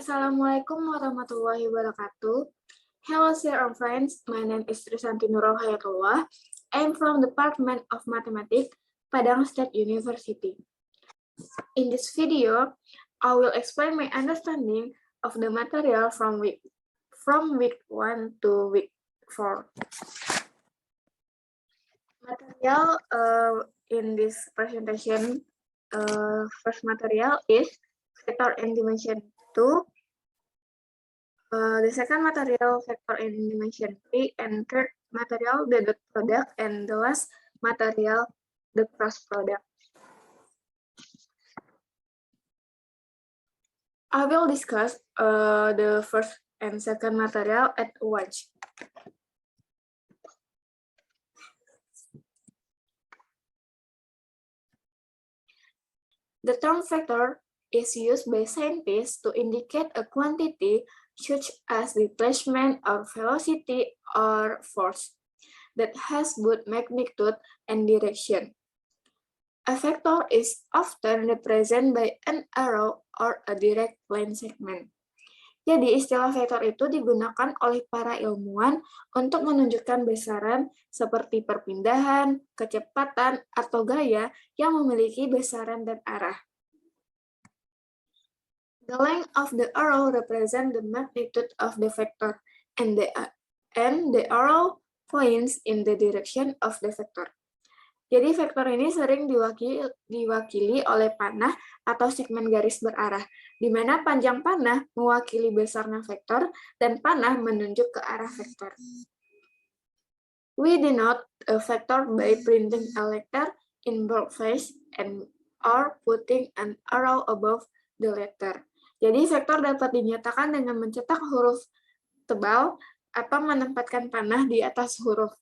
Assalamualaikum warahmatullahi wabarakatuh. Hello, dear friends. My name is Trisanti Nurul Hayatullah. I'm from the Department of Mathematics, Padang State University. In this video, I will explain my understanding of the material from week 1 to week 4. Material in this presentation, first material is vector in dimension 2. The second material, vector in dimension 3, and third material, the dot product, and the last material, the cross product. I will discuss the first and second material at once. The term vector is used by scientists to indicate a quantity such as displacement or velocity or force that has both magnitude and direction. A vector is often represented by an arrow or a direct line segment. Jadi istilah vektor itu digunakan oleh para ilmuwan untuk menunjukkan besaran seperti perpindahan, kecepatan, atau gaya yang memiliki besaran dan arah. The length of the arrow represents the magnitude of the vector, and the arrow points in the direction of the vector. Jadi vektor ini sering diwakili oleh panah atau segmen garis berarah, di mana panjang panah mewakili besarnya vektor dan panah menunjuk ke arah vektor. We denote a vector by printing a letter in boldface and or putting an arrow above the letter. Jadi vektor dapat dinyatakan dengan mencetak huruf tebal atau menempatkan panah di atas huruf.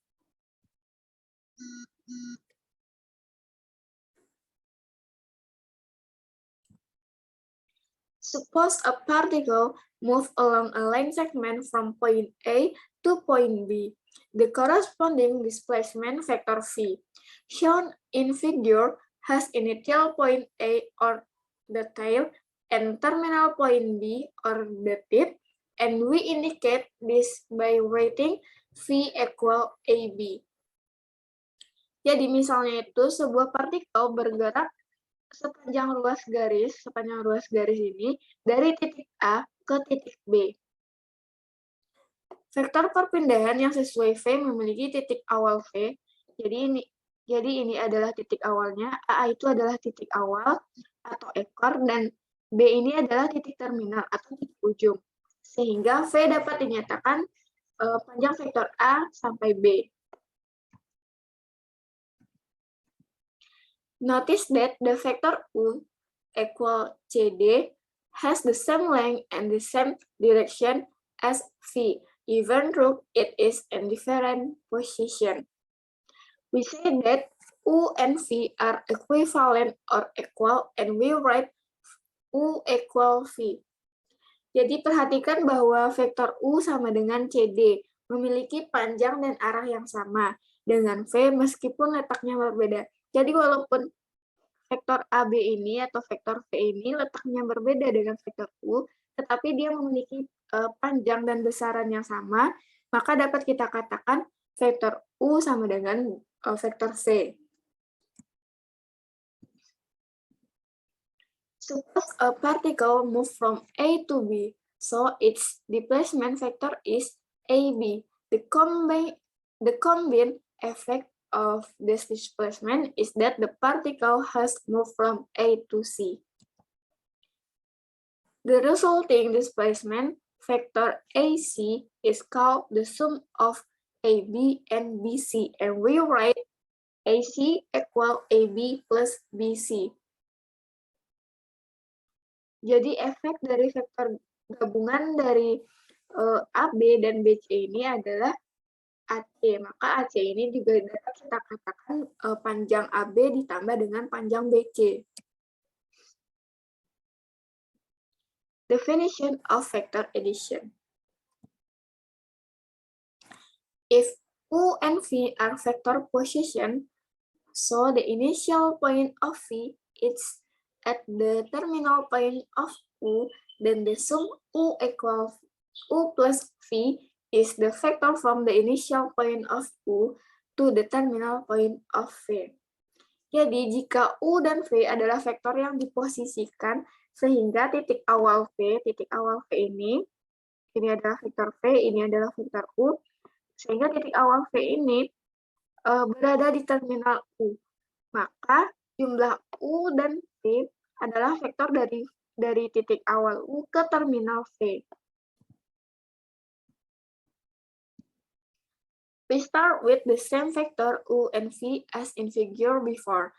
Suppose a particle moves along a line segment from point A to point B. The corresponding displacement vector v, shown in figure, has initial point A or the tail and terminal point B or the tip, and we indicate this by writing V equal AB. Jadi misalnya itu sebuah partikel bergerak sepanjang ruas garis ini dari titik A ke titik B. Vektor perpindahan yang sesuai V memiliki titik awal V. Jadi ini adalah titik awalnya, A itu adalah titik awal atau ekor, dan B ini adalah titik terminal atau titik ujung. Sehingga V dapat dinyatakan panjang vektor A sampai B. Notice that the vector U equal CD has the same length and the same direction as V, even though it is in different position. We say that U and V are equivalent or equal, and we write U equal V. Jadi perhatikan bahwa vektor U sama dengan CD, memiliki panjang dan arah yang sama dengan V meskipun letaknya berbeda. Jadi walaupun vektor AB ini atau vektor V ini letaknya berbeda dengan vektor U, tetapi dia memiliki panjang dan besaran yang sama, maka dapat kita katakan vektor U sama dengan vektor V. Suppose a particle moves from A to B, so its displacement vector is AB. The combined effect of this displacement is that the particle has moved from A to C. The resulting displacement vector AC is called the sum of AB and BC, and we write AC equal AB plus BC. Jadi efek dari vektor gabungan dari AB dan BC ini adalah AC, maka AC ini juga dapat kita katakan panjang AB ditambah dengan panjang BC. Definition of vector addition. If U and V are vector position, so the initial point of V is at the terminal point of U, then the sum U equal U plus V is the vector from the initial point of U to the terminal point of V. Jadi, jika U dan V adalah vektor yang diposisikan sehingga titik awal V ini adalah vektor V, ini adalah vektor U, sehingga titik awal V ini berada di terminal U. Maka jumlah U dan V adalah vektor dari titik awal U ke terminal V. We start with the same vector U and V as in figure before,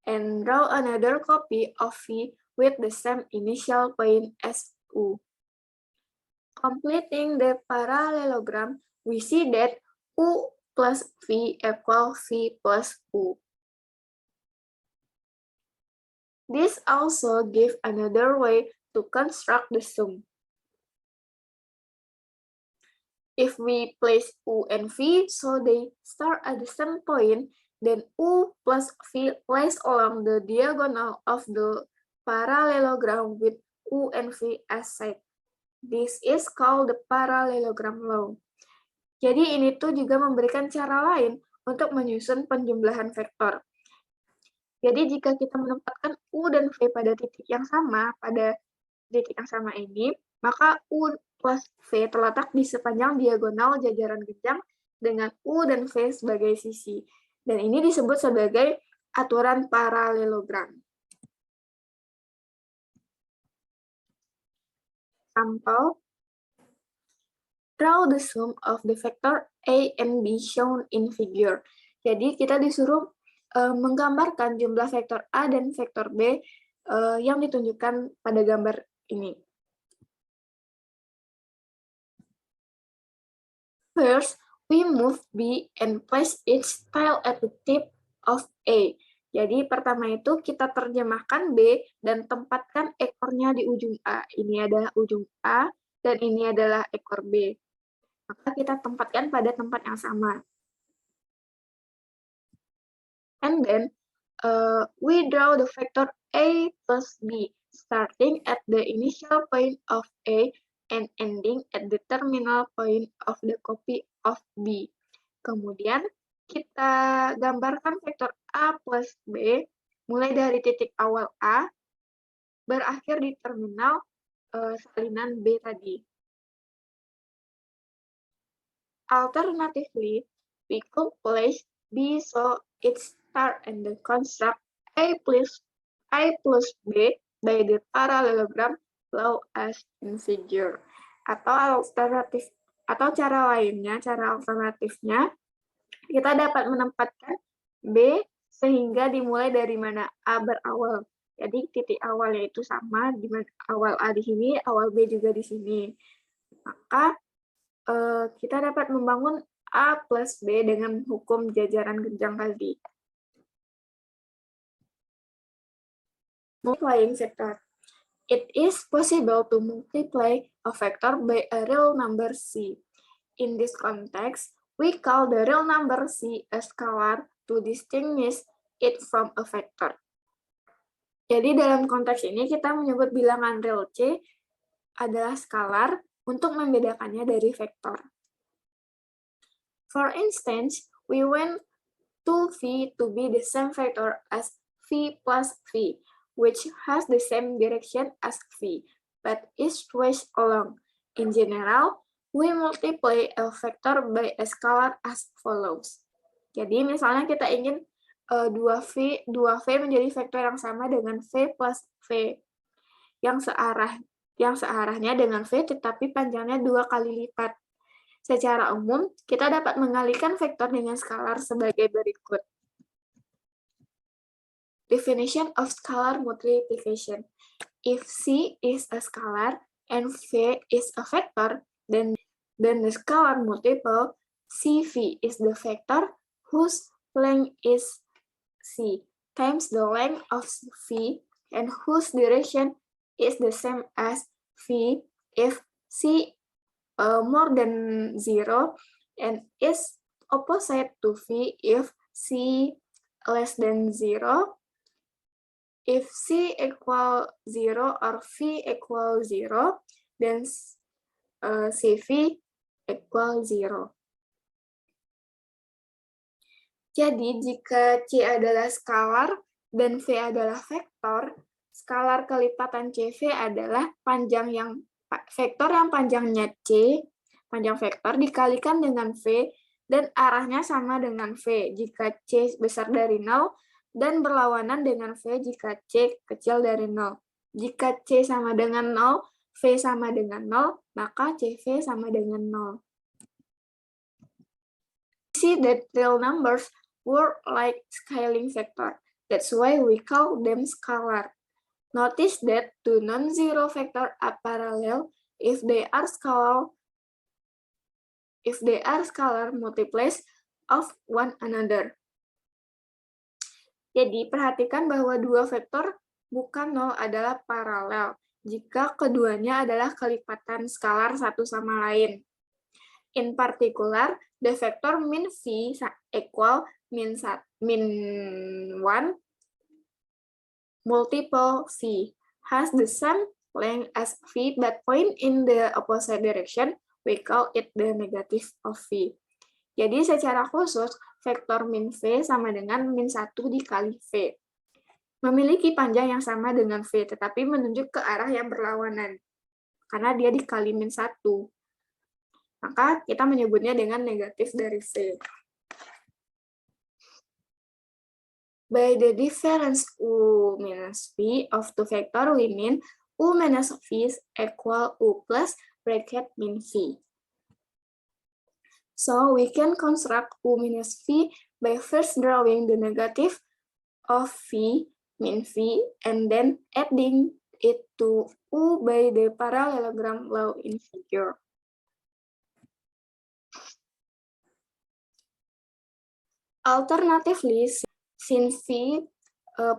and draw another copy of V with the same initial point as U. Completing the parallelogram, we see that U plus V equal V plus U. This also gives another way to construct the sum. If we place U and V so they start at the same point, then U plus V lies along the diagonal of the parallelogram with U and V as side. This is called the parallelogram law. Jadi ini tuh juga memberikan cara lain untuk menyusun penjumlahan vektor. Jadi jika kita menempatkan U dan V pada titik yang sama, ini, maka U plus V terletak di sepanjang diagonal jajaran genjang dengan U dan V sebagai sisi. Dan ini disebut sebagai aturan paralelogram. Example, draw the sum of the vector A and B shown in figure. Jadi kita disuruh menggambarkan jumlah vektor A dan vektor B yang ditunjukkan pada gambar ini. First, we move B and place its tail at the tip of A. Jadi pertama itu kita terjemahkan B dan tempatkan ekornya di ujung A. Ini adalah ujung A dan ini adalah ekor B. Maka kita tempatkan pada tempat yang sama. And then we draw the vector A plus B, starting at the initial point of A and ending at the terminal point of the copy of B. Kemudian kita gambarkan vektor A plus B, mulai dari titik awal A, berakhir di terminal salinan B tadi. Alternatively, we could place B so it start and then construct A plus B by the parallelogram law as in figure. Atau cara alternatifnya, kita dapat menempatkan B sehingga dimulai dari mana A berawal. Jadi titik awalnya itu sama, di mana awal A di sini, awal B juga di sini. Maka kita dapat membangun A plus B dengan hukum jajaran genjang tadi. Multiplying vector. It is possible to multiply a vector by a real number C. In this context, we call the real number C a scalar to distinguish it from a vector. Jadi dalam konteks ini kita menyebut bilangan real C adalah skalar untuk membedakannya dari vektor. For instance, we want 2V to be the same vector as V plus V, which has the same direction as V, but is traced along. In general, we multiply a vector by a scalar as follows. Jadi misalnya kita ingin 2V menjadi vektor yang sama dengan V plus V, yang searahnya dengan V tetapi panjangnya 2 kali lipat. Secara umum, kita dapat mengalihkan vektor dengan skalar sebagai berikut. Definition of scalar multiplication. If C is a scalar and V is a vector, then the scalar multiple CV is the vector whose length is C times the length of V and whose direction is the same as V if C more than 0 and is opposite to V if C less than 0. if C equal 0 or V equal 0, then CV equal 0. Jadi, jika C adalah skalar dan V adalah vektor, skalar kelipatan CV adalah vektor yang panjangnya C, panjang vektor dikalikan dengan V, dan arahnya sama dengan V jika C besar dari 0, dan berlawanan dengan V jika C kecil dari 0. Jika C sama dengan 0, V sama dengan 0, maka CV sama dengan 0. See that real numbers work like scaling vector. That's why we call them scalar. Notice that two non-zero vectors are parallel if they are scalar multiples of one another. Jadi, perhatikan bahwa dua vektor bukan nol adalah paralel jika keduanya adalah kelipatan skalar satu sama lain. In particular, the vector min V equal min 1 multiple V has the same length as V but point in the opposite direction. We call it the negative of V. Jadi secara khusus, vektor min V sama dengan min 1 dikali V. Memiliki panjang yang sama dengan V, tetapi menunjuk ke arah yang berlawanan, karena dia dikali min 1. Maka kita menyebutnya dengan negatif dari V. By the difference U minus V of two vector, we mean U minus V is equal U plus bracket min V. So we can construct U minus V by first drawing the negative of V, min V, and then adding it to U by the parallelogram law in figure. Alternatively, since V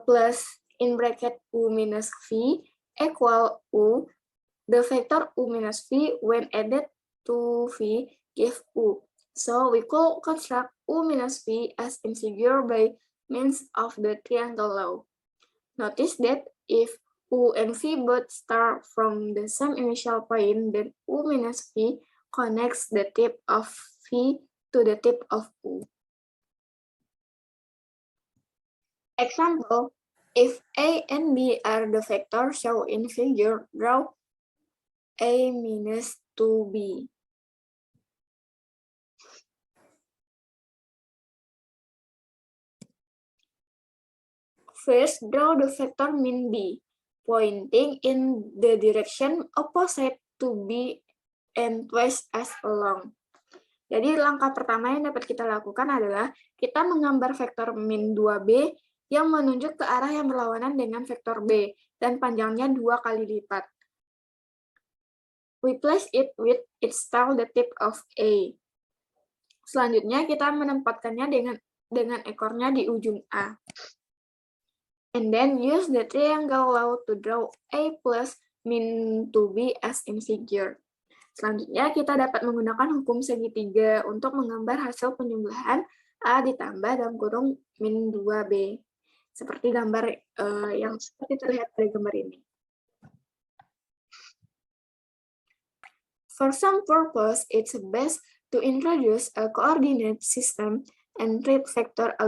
plus in bracket U minus V equal U, the vector U minus V when added to V give U. So we could construct U minus V as in figure by means of the triangle law. Notice that if U and V both start from the same initial point, then U minus V connects the tip of V to the tip of U. Example, if A and B are the vectors shown in figure, draw A minus 2B. First, draw the vector min B, pointing in the direction opposite to B and twice as long. Jadi langkah pertama yang dapat kita lakukan adalah kita menggambar vektor min 2B yang menunjuk ke arah yang berlawanan dengan vektor B dan panjangnya 2 kali lipat. We place it with its tail the tip of A. Selanjutnya kita menempatkannya dengan ekornya di ujung A. And then use the triangle law to draw A plus min 2B as in figure. Selanjutnya kita dapat menggunakan hukum segitiga untuk menggambar hasil penjumlahan A ditambah dalam kurung min 2B. Seperti gambar yang seperti terlihat pada gambar ini. For some purpose, it's best to introduce a coordinate system and treat vector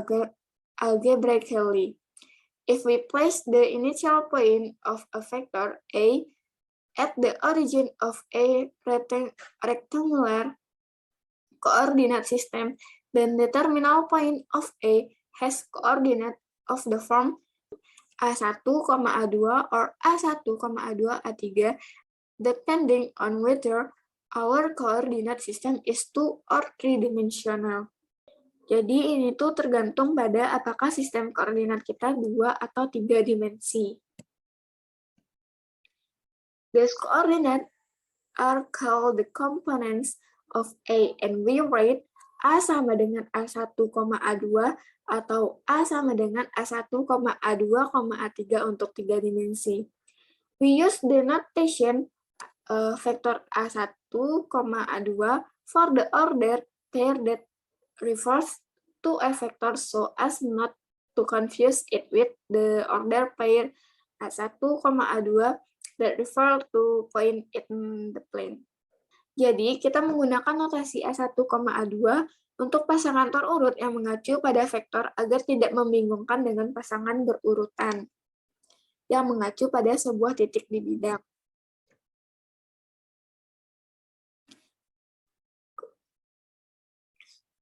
algebraically. If we place the initial point of a vector A at the origin of a rectangular coordinate system, then the terminal point of A has coordinate of the form A1, A2 or A1, A2, A3, depending on whether our coordinate system is 2 or 3-dimensional. Jadi ini tuh tergantung pada apakah sistem koordinat kita 2 atau 3 dimensi. These coordinates are called the components of A, and we write A sama dengan A1, A2 atau A sama dengan A1, A2, A3 untuk 3 dimensi. We use the notation vector A1, A2 for the order pair that refers to a vector so as not to confuse it with the order pair A1, A2 that refer to point in the plane. Jadi, kita menggunakan notasi A1, A2 untuk pasangan terurut yang mengacu pada vektor agar tidak membingungkan dengan pasangan berurutan yang mengacu pada sebuah titik di bidang.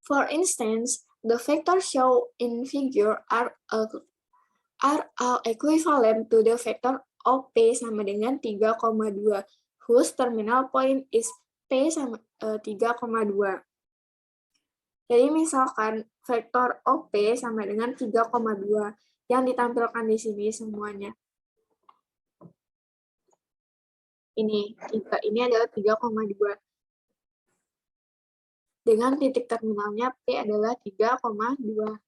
For instance, the vectors shown in figure are all equivalent to the vector OP sama dengan 3,2, whose terminal point is P sama 3,2. Jadi misalkan vektor OP sama dengan 3,2 yang ditampilkan di sini semuanya. Ini adalah 3,2. Dengan titik terminalnya P adalah 3,2.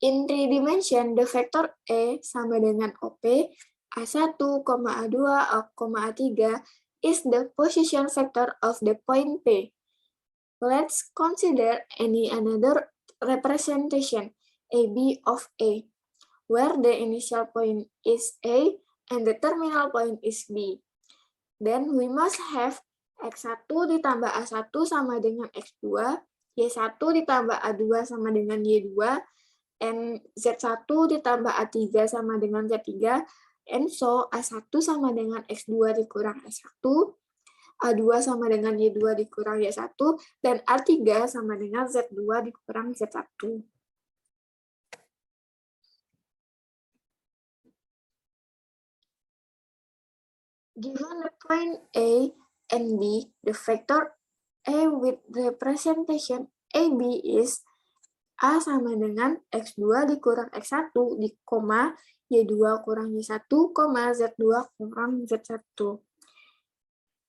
In 3 dimension, the vector E sama dengan OP, A1, A2, A3 is the position vector of the point P. Let's consider another representation, AB of A, where the initial point is A and the terminal point is B. Then we must have X1 ditambah A1 sama dengan X2, Y1 ditambah A2 sama dengan Y2, and Z1 ditambah A3 sama dengan Z3, and so A1 sama dengan X2 dikurang S1, A2 sama dengan Y2 dikurang Y1, dan A3 sama dengan Z2 dikurang Z1. Given the point A and B, the vector A with representation AB is A sama dengan X2 dikurang X1, di koma, Y2 kurang Y1, koma, Z2 kurang Z1.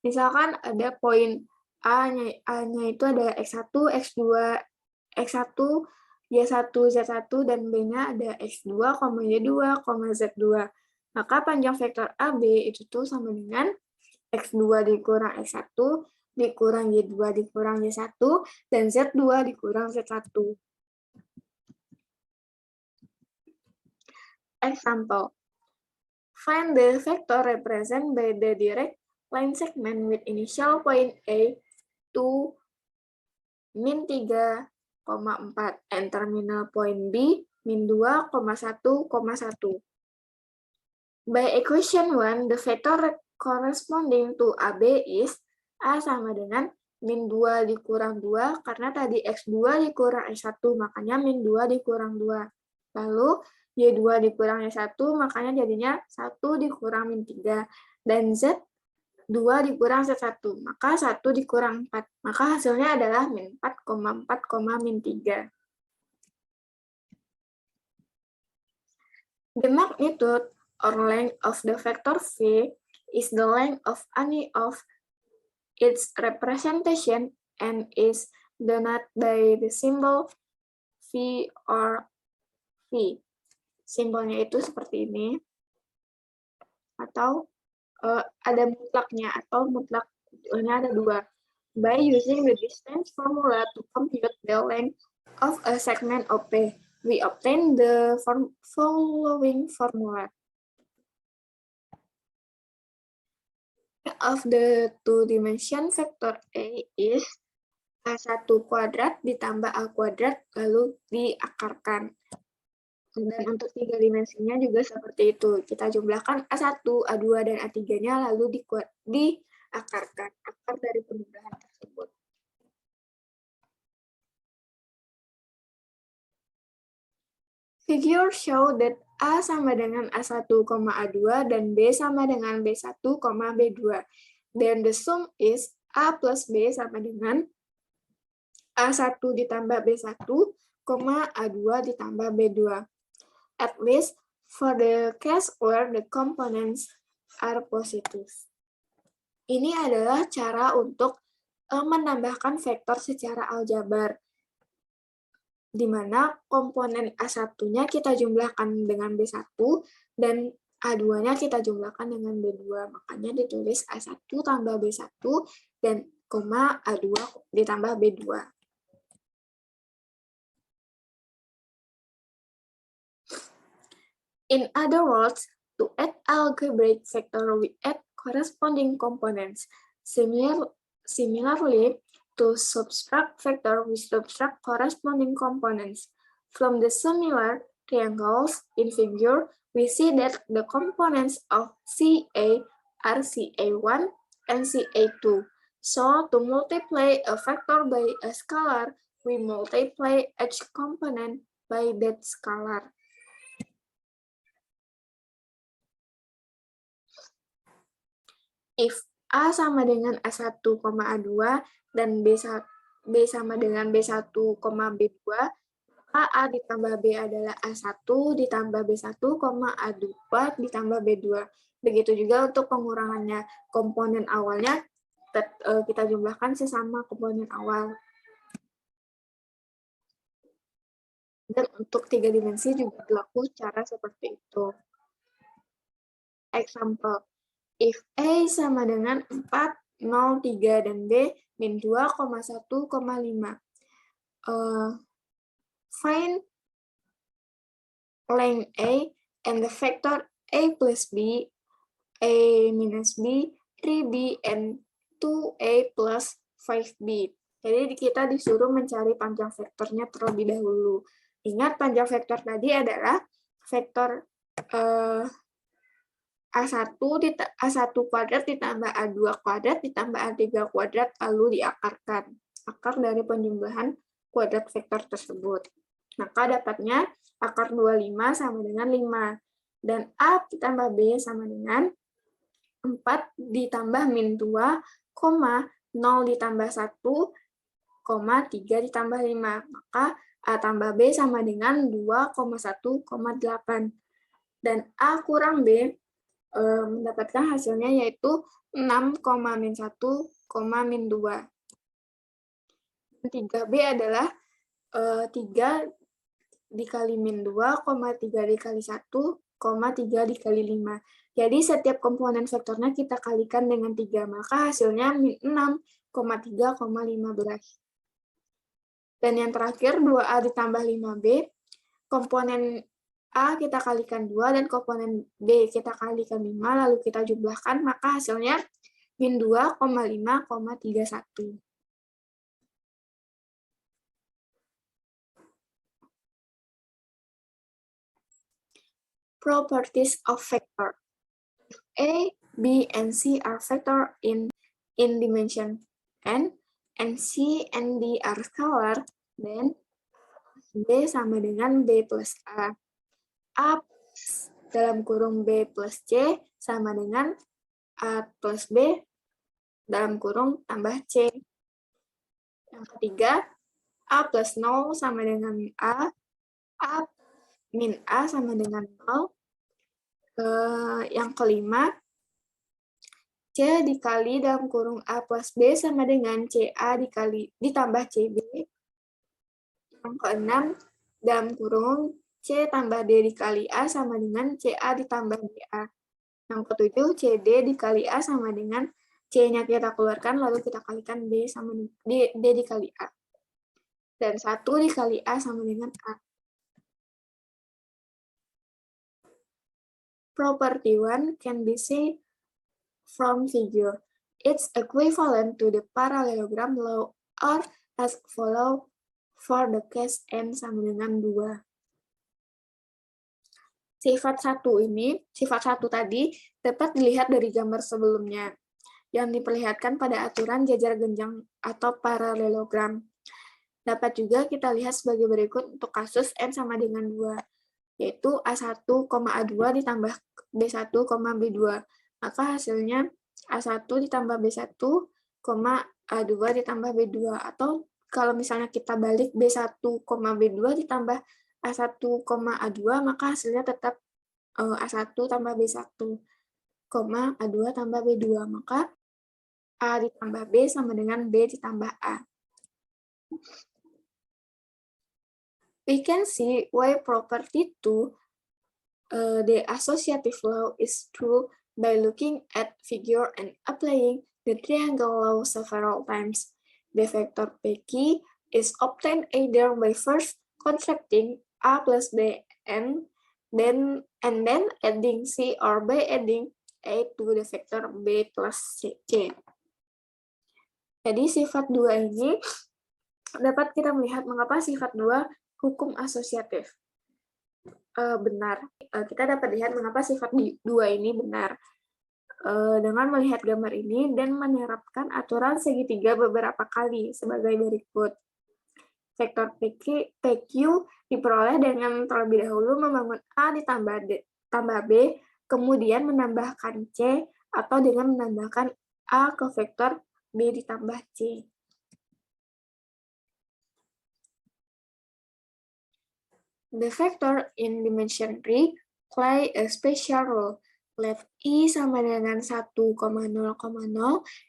Misalkan ada poin A-nya itu ada X1, X2, X1, Y1, Z1, dan B-nya ada X2, Y2, Z2. Maka panjang vektor AB itu tuh sama dengan X2 dikurang X1, dikurang Y2 dikurang Y1, dan Z2 dikurang Z1. Example. Find the vector represented by the direct line segment with initial point A to min 3,4 and terminal point B min 2,1,1. By equation 1, the vector corresponding to AB is A sama dengan min 2 dikurang 2, karena tadi X2 dikurang X1, makanya min 2 dikurang 2. Lalu Y2 dikurang Y1, makanya jadinya 1 dikurang min 3. Dan Z2 dikurang Z1, maka 1 dikurang 4. Maka hasilnya adalah min 4,4, min 3. The magnitude or length of the vector V is the length of any of its representation and is denoted by the symbol V or V. Simbolnya itu seperti ini, atau ada mutlaknya, atau mutlaknya ada dua. By using the distance formula to compute the length of a segment OP, we obtain the following formula. Of the two-dimension vector A is A1 kuadrat ditambah A kuadrat, lalu diakarkan. Dan untuk 3 dimensinya juga seperti itu. Kita jumlahkan A1, A2, dan A3-nya lalu diakarkan. Akar dari penjumlahan tersebut. Figure show that A sama dengan A1, A2, dan B sama dengan B1, B2. Then the sum is A plus B sama dengan A1 ditambah B1, A2 ditambah B2. At least for the case where the components are positive. Ini adalah cara untuk menambahkan vektor secara aljabar, di mana komponen A1-nya kita jumlahkan dengan B1, dan A2-nya kita jumlahkan dengan B2. Makanya ditulis A1 tambah B1, dan koma A2 ditambah B2. In other words, to add algebraic vector, we add corresponding components. Similarly, to subtract vector, we subtract corresponding components. From the similar triangles in figure, we see that the components of CA are CA1 and CA2. So, to multiply a vector by a scalar, we multiply each component by that scalar. If A sama dengan A1, A2 dan B sama dengan B1, B2, maka A ditambah B adalah A1 ditambah B1, A2 ditambah B2. Begitu juga untuk pengurangannya. Komponen awalnya kita jumlahkan sesama komponen awal. Dan untuk 3 dimensi juga berlaku cara seperti itu. Example. If A sama dengan 4, 0, 3, dan B min 2, 1,5. Find length A and the vector A plus B, A minus B, 3B, and 2A plus 5B. Jadi kita disuruh mencari panjang vektornya terlebih dahulu. Ingat panjang vektor tadi adalah vektor A1 kuadrat ditambah A2 kuadrat ditambah A3 kuadrat lalu diakarkan. Akar dari penjumlahan kuadrat vektor tersebut. Maka dapatnya akar 25 sama dengan 5. Dan A ditambah B sama dengan 4 ditambah min 2, 0 ditambah 1, 3 ditambah 5. Maka A tambah B sama dengan 2,1,8. Dan A kurang B mendapatkan hasilnya yaitu 6, min 1, min 2. 3B adalah 3 dikali min 2, 3 dikali 1, 3 dikali 5. Jadi setiap komponen vektornya kita kalikan dengan 3, maka hasilnya min 6, 3,15. Dan yang terakhir 2A ditambah 5B, komponen A kita kalikan 2 dan komponen B kita kalikan 5, lalu kita jumlahkan, maka hasilnya min 2,5,31. Properties of vector. A, B, and C are vector in dimension n, and C and D are scalar, then B sama dengan B plus A. A dalam kurung B plus C sama dengan A plus B dalam kurung tambah C. Yang ketiga, A plus 0 sama dengan A min A sama dengan 0. Yang kelima, C dikali dalam kurung A plus B sama dengan CA ditambah CB. Yang keenam, dalam kurung C tambah D dikali A sama dengan CA ditambah DA. Yang ketujuh, CD dikali A sama dengan C-nya kita keluarkan, lalu kita kalikan D sama D dikali A. Dan 1 dikali A sama dengan A. Property 1 can be seen from figure. It's equivalent to the parallelogram law or as follow for the case n sama dengan 2. Sifat 1 tadi dapat dilihat dari gambar sebelumnya, yang diperlihatkan pada aturan jajar genjang atau paralelogram. Dapat juga kita lihat sebagai berikut untuk kasus n sama dengan 2, yaitu A1, A2 ditambah B1, B2. Maka hasilnya A1 ditambah B1, A2 ditambah B2. Atau kalau misalnya kita balik B1, B2 ditambah A1, A2, maka hasilnya tetap A1 tambah B1, A2 tambah B2. Maka A ditambah B sama dengan B ditambah A. We can see why property 2, the associative law, is true by looking at figure and applying the triangle law several times. The vector PQ is obtained either by first contracting A plus B and then and then adding C or by adding A to the vector B plus C. Jadi sifat 2 ini dapat kita melihat mengapa sifat 2 hukum asosiatif. Benar. Kita dapat lihat mengapa sifat 2 ini benar. Dengan melihat gambar ini dan menerapkan aturan segitiga beberapa kali sebagai berikut. Vektor PQ diperoleh dengan terlebih dahulu membangun A ditambah B, kemudian menambahkan C, atau dengan menambahkan A ke vektor B ditambah C. The vector in dimension 3 play a special role. Let I sama dengan 1,0,0,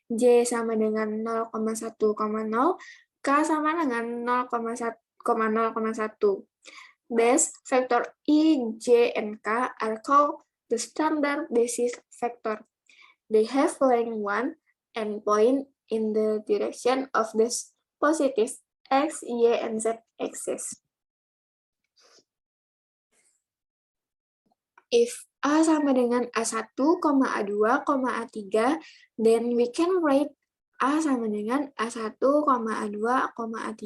J sama dengan 0,1,0, K sama dengan 0,1. Thus, vector I, J, and K are called the standard basis vector. They have length 1 and point in the direction of the positive X, Y, and Z axis. If A sama dengan A1, A2, A3, then we can write A sama dengan A1, A2, A3.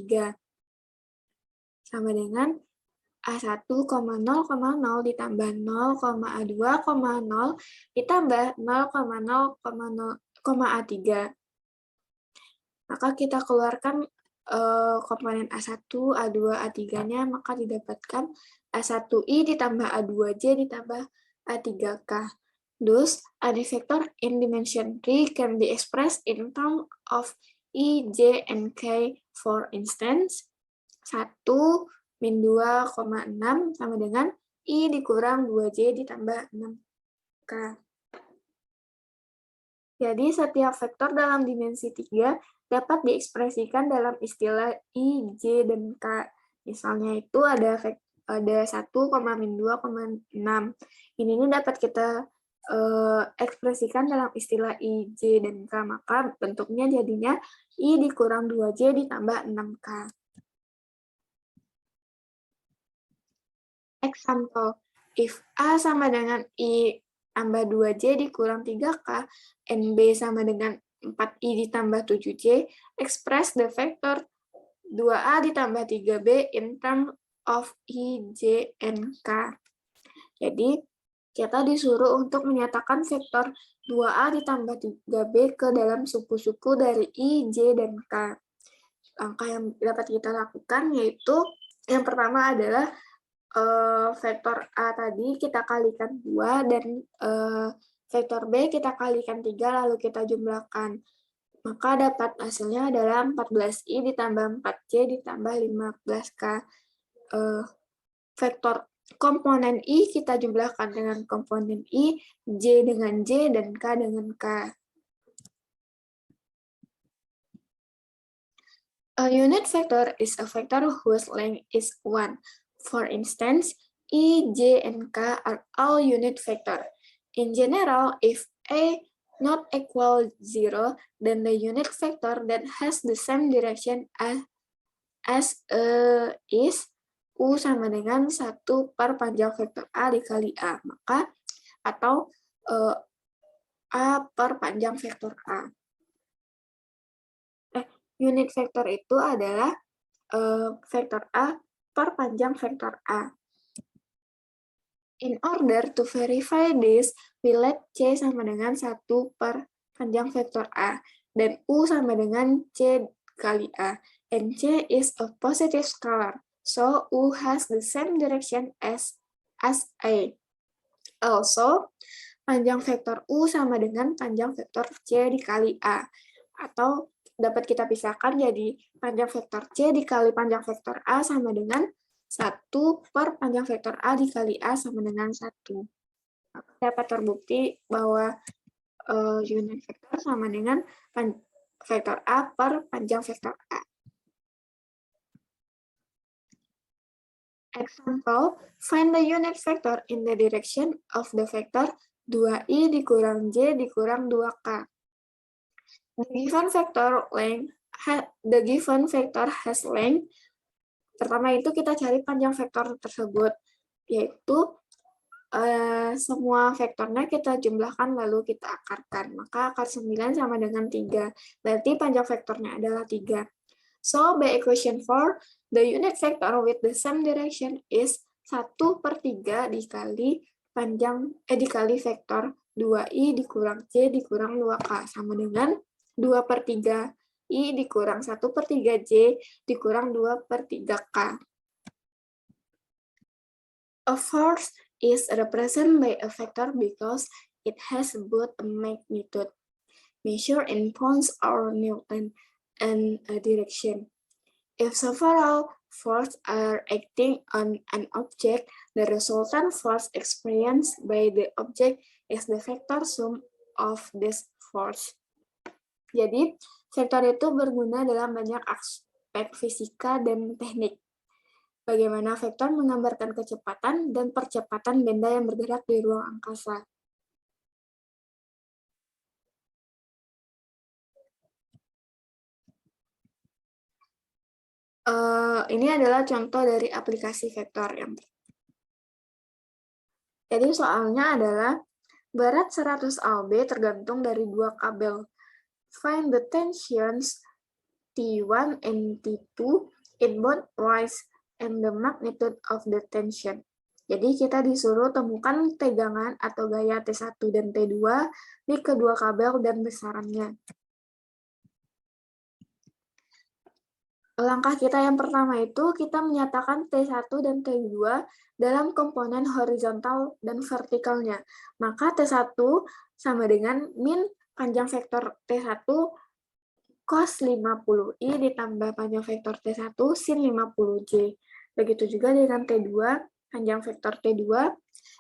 Sama dengan A1, 0,0 ditambah 0,2,0 ditambah 0,0,A3. Maka kita keluarkan komponen A1, A2, A3-nya, maka didapatkan A1i ditambah A2j ditambah A3k. Thus, any vector in dimension 3 can be expressed in terms of I, J, and K. For instance, 1 min 2,6 sama dengan I dikurang 2J ditambah 6K. Jadi, setiap vektor dalam dimensi 3 dapat diekspresikan dalam istilah I, J, dan K. Misalnya itu ada 1, min 2,6. Ini dapat kita ekspresikan dalam istilah I, J, dan K. Maka bentuknya jadinya I dikurang 2J ditambah 6K. Example, if A sama dengan I tambah 2J dikurang 3K, and B sama dengan 4I ditambah 7J, express the vector 2A ditambah 3B in term of I, J, and K. Jadi, kita disuruh untuk menyatakan vektor 2A ditambah 3B ke dalam suku-suku dari I, J, dan K. Langkah yang dapat kita lakukan yaitu, yang pertama adalah vektor A tadi kita kalikan 2, dan vektor B kita kalikan 3, lalu kita jumlahkan. Maka dapat hasilnya adalah 14I ditambah 4J ditambah 15K. Vektor komponen I kita jumlahkan dengan komponen I, J dengan J, dan K dengan K. A unit vector is a vector whose length is 1. For instance, I, J, and K are all unit vector. In general, if A not equal 0, then the unit vector that has the same direction as is U sama dengan 1 per panjang vektor A dikali A. Maka, atau A per panjang vektor A. Unit vektor itu adalah vektor A per panjang vektor A. In order to verify this, we let C sama dengan 1 per panjang vektor A, dan U sama dengan C kali A, and C is a positive scalar, so U has the same direction as A. Also, panjang vektor U sama dengan panjang vektor C dikali A, atau dapat kita pisahkan jadi panjang vektor C dikali panjang vektor A sama dengan 1 per panjang vektor A dikali A sama dengan 1. Dapat terbukti bahwa unit vektor sama dengan vektor A per panjang vektor A. Example, find the unit vector in the direction of the vector 2I dikurang J dikurang 2K. The given vector has length. Pertama itu kita cari panjang vektor tersebut, yaitu semua vektornya kita jumlahkan lalu kita akarkan. Maka akar 9 sama dengan 3. Berarti panjang vektornya adalah 3. So, by equation 4, the unit vector with the same direction is 1/3 dikali dikali vektor 2i dikurang c dikurang 2k sama dengan 2/3 i dikurang 1/3 j dikurang 2/3k. A force is represented by a vector because it has both a magnitude, measured in pounds or newton, and a direction. If several forces are acting on an object, the resultant force experienced by the object is the vector sum of this force. Jadi, vektor itu berguna dalam banyak aspek fisika dan teknik. Bagaimana vektor menggambarkan kecepatan dan percepatan benda yang bergerak di ruang angkasa. Ini adalah contoh dari aplikasi vektor yang. Jadi soalnya adalah berat 100 Lb tergantung dari 2 kabel. Find the tensions T1 and T2 in both wires and the magnitude of the tension. Jadi kita disuruh temukan tegangan atau gaya T1 dan T2 di kedua kabel dan besarannya. Langkah kita yang pertama itu kita menyatakan T1 dan T2 dalam komponen horizontal dan vertikalnya. Maka T1 sama dengan min panjang vektor T1 cos 50i ditambah panjang vektor T1 sin 50j. Begitu juga dengan T2, panjang vektor T2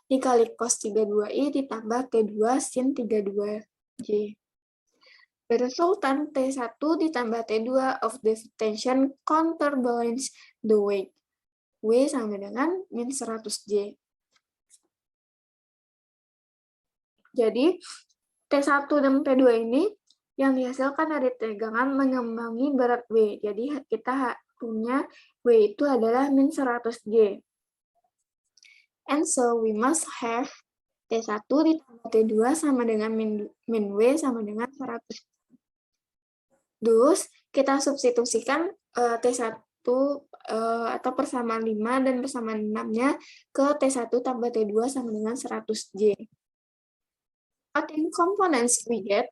dikali cos 32i ditambah T2 sin 32j. The resultant T1 ditambah T2 of the tension counterbalance the weight. W sama dengan min 100J. Jadi, T1 dan T2 ini yang dihasilkan dari tegangan mengimbangi berat W. Jadi, kita punya W itu adalah min 100J. And so, we must have T1 ditambah T2 sama dengan min W sama dengan 100. Terus, kita substitusikan T1 atau persamaan 5 dan persamaan 6-nya ke T1 tambah T2 sama dengan 100J. Cutting components we get,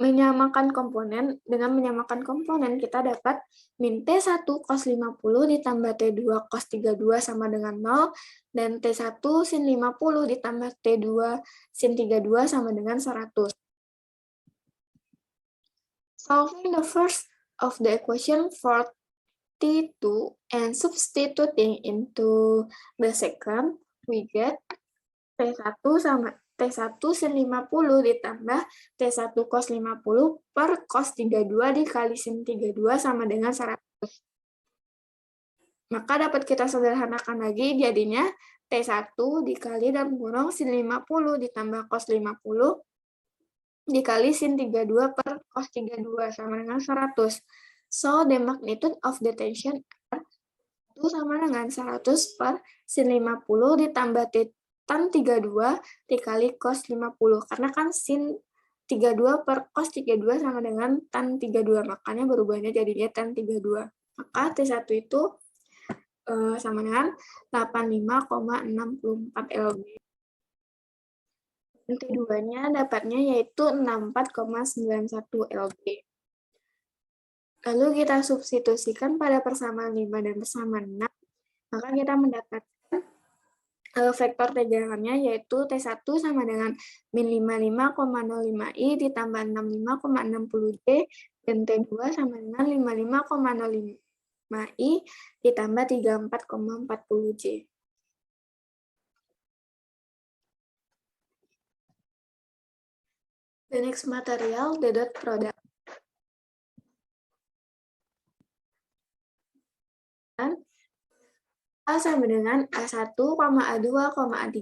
menyamakan komponen, dengan menyamakan komponen kita dapat min T1 cos 50 ditambah T2 cos 32 sama dengan 0, dan T1 sin 50 ditambah T2 sin 32 sama dengan 100. Solving the first of the equation for T2 and substituting into the second, we get T1 sama T1 sin 50 ditambah T1 cos 50 per cos 32 dikali sin 32 sama dengan 100. Maka dapat kita sederhanakan lagi, jadinya T1 dikali dan kurang sin 50 ditambah cos 50 dikali sin 32 per cos 32 sama dengan 100. So, the magnitude of the tension itu sama dengan 100 per sin 50 ditambah tan 32 dikali cos 50. Karena kan sin 32 per cos 32 sama dengan tan 32. Makanya berubahnya jadinya tan 32. Maka T1 itu sama dengan 85,64 lb. T2-nya dapatnya yaitu 64,91 lb. Lalu kita substitusikan pada persamaan 5 dan persamaan 6, maka kita mendapatkan vektor tegangannya yaitu T1 sama dengan min 55,05i ditambah 65,60j, dan T2 sama dengan 55,05i ditambah 34,40j. The next material, the dot product. A sama dengan A1, A2, A3,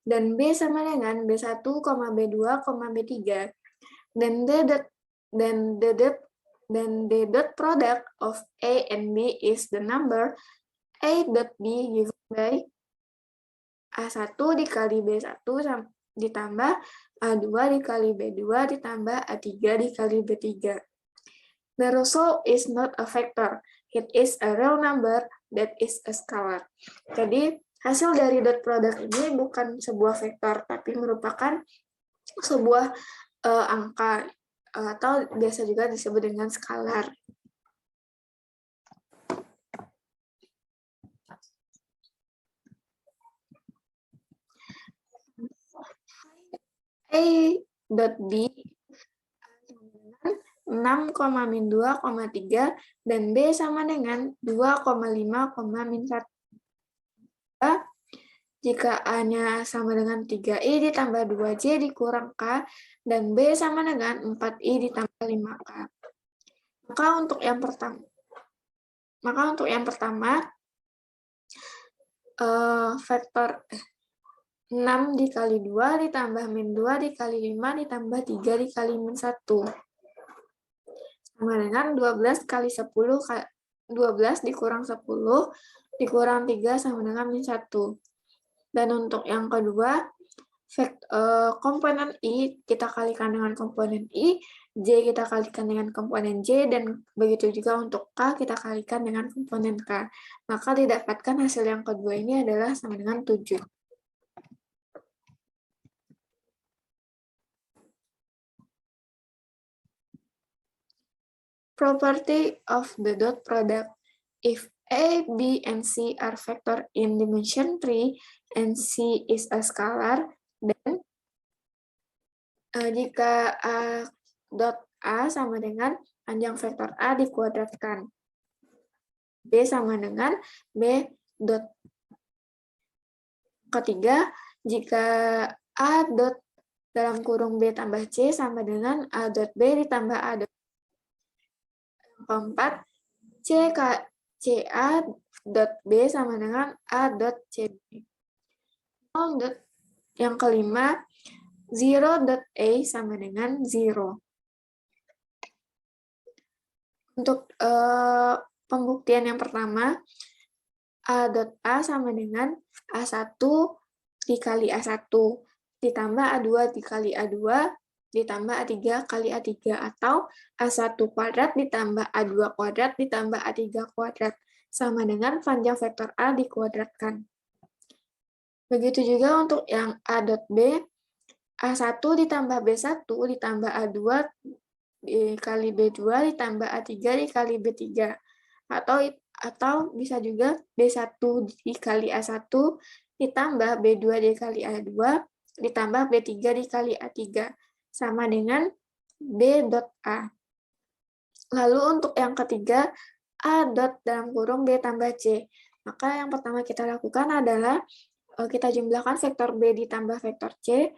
dan B sama dengan B1, B2, B3. Dan the dot product of A and B is the number A dot B given by A1 dikali B1 ditambah A2 dikali B2 ditambah A3 dikali B3. The result is not a vector. It is a real number that is a scalar. Jadi, hasil dari dot product ini bukan sebuah vektor, tapi merupakan sebuah angka atau biasa juga disebut dengan skalar. A dot B 6, min 2, 3 dan B sama dengan 2,5, min 1. Jika A-nya sama dengan 3I ditambah 2J dikurang K, dan B sama dengan 4I ditambah 5K. Maka untuk yang pertama vektor 6 dikali 2 ditambah min 2 dikali 5 ditambah 3 dikali min 1. Sama dengan 12 kali 10, 12 dikurang 10, dikurang 3 sama dengan min 1. Dan untuk yang kedua, komponen I kita kalikan dengan komponen I, J kita kalikan dengan komponen J, dan begitu juga untuk K kita kalikan dengan komponen K. Maka didapatkan hasil yang kedua ini adalah sama dengan 7. Property of the dot product. If A, B, and C are vector in dimension 3, and C is a scalar, then jika A dot A sama dengan panjang vektor A dikuadratkan. B sama dengan B dot. Ketiga, jika A dot dalam kurung B tambah C sama dengan A dot B ditambah A dot. Keempat, CA dot B sama dengan A dot CB. Yang kelima, 0 dot A sama dengan 0. Untuk pembuktian yang pertama, A dot A sama dengan A1 dikali A1 ditambah A2 dikali A2 ditambah A3 kali A3, atau A1 kuadrat ditambah A2 kuadrat ditambah A3 kuadrat, sama dengan panjang vektor A dikuadratkan. Begitu juga untuk yang A dot B, A1 ditambah B1 ditambah A2 dikali B2 ditambah A3 dikali B3. Atau bisa juga B1 dikali A1 ditambah B2 dikali A2 ditambah B3 dikali A3, sama dengan B dot A. Lalu untuk yang ketiga, A dot dalam kurung B tambah C. Maka yang pertama kita lakukan adalah kita jumlahkan vektor B ditambah vektor C,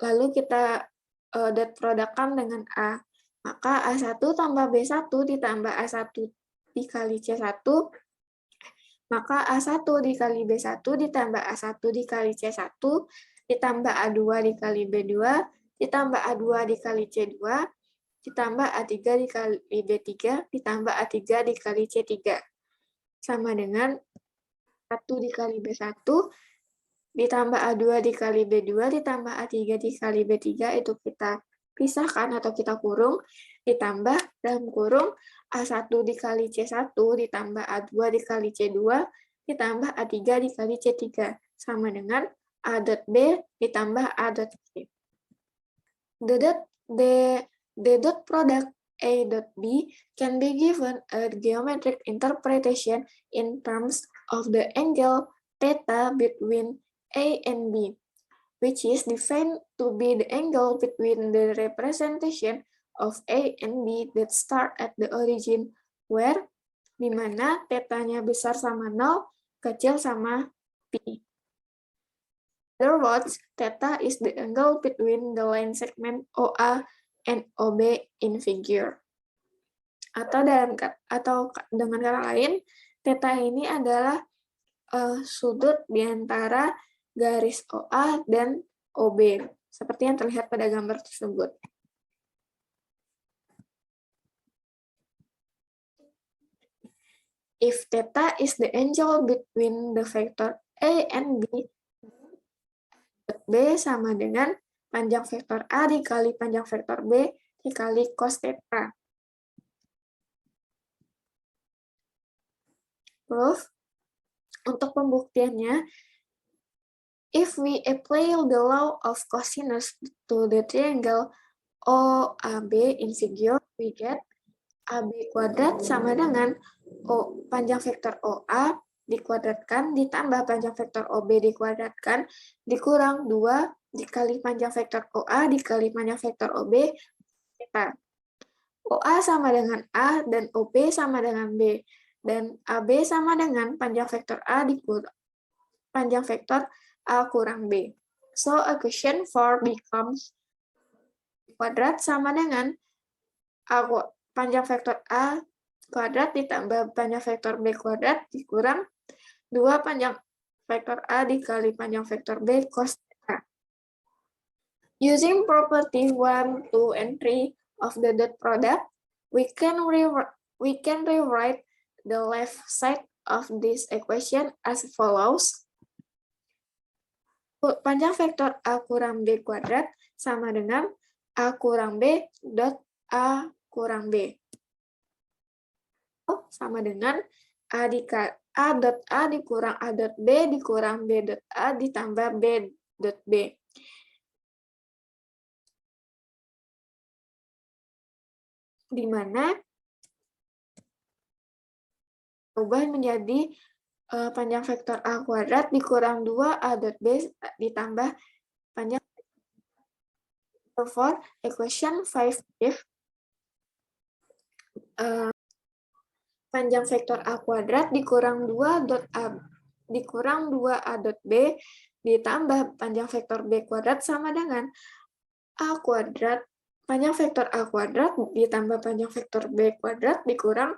lalu kita dot produkkan dengan A. Maka A1 tambah B1 ditambah A1 dikali C1, maka A1 dikali B1 ditambah A1 dikali C1, ditambah A2 dikali B2, ditambah A2 dikali C2, ditambah A3 dikali B3, ditambah A3 dikali C3. Sama dengan 1 dikali B1, ditambah A2 dikali B2, ditambah A3 dikali B3, itu kita pisahkan atau kita kurung, ditambah dalam kurung A1 dikali C1, ditambah A2 dikali C2, ditambah A3 dikali C3, sama dengan A dot B ditambah A dot C. The dot product A dot B can be given a geometric interpretation in terms of the angle theta between A and B, which is defined to be the angle between the representation of A and B that start at the origin, where di mana tetanya besar sama 0, kecil sama P. In other words, theta is the angle between the line segment OA and OB in figure. Atau dengan kata lain, theta ini adalah sudut di antara garis OA dan OB, seperti yang terlihat pada gambar tersebut. If theta is the angle between the vector A and B, B sama dengan panjang vektor A dikali panjang vektor B dikali cos theta. Proof. Untuk pembuktiannya, if we apply the law of cosinus to the triangle OAB in figure, we get AB kuadrat sama dengan panjang vektor OA dikuadratkan ditambah panjang vektor OB dikuadratkan dikurang 2 dikali panjang vektor OA dikali panjang vektor OB theta. OA sama dengan A dan OB sama dengan B. Dan AB sama dengan panjang vektor A dikurang panjang vektor A kurang B. So, equation 4 becomes kuadrat sama dengan panjang vektor A kuadrat ditambah panjang vektor B kuadrat dikurang 2 panjang vektor A dikali panjang vektor B cos theta. Using property 1, 2, and 3 of the dot product, we can rewrite the left side of this equation as follows. Panjang vektor A kurang B kuadrat sama dengan A kurang B dot A kurang B. Sama dengan A dot A dikurang A dot B dikurang B dot A ditambah B dot B. Di mana ubah menjadi panjang vektor A kuadrat dikurang 2 A dot B ditambah panjang for equation 5 if panjang vektor A kuadrat dikurang 2 dot A dikurang 2 A dot B ditambah panjang vektor B kuadrat sama dengan A kuadrat panjang vektor A kuadrat ditambah panjang vektor B kuadrat dikurang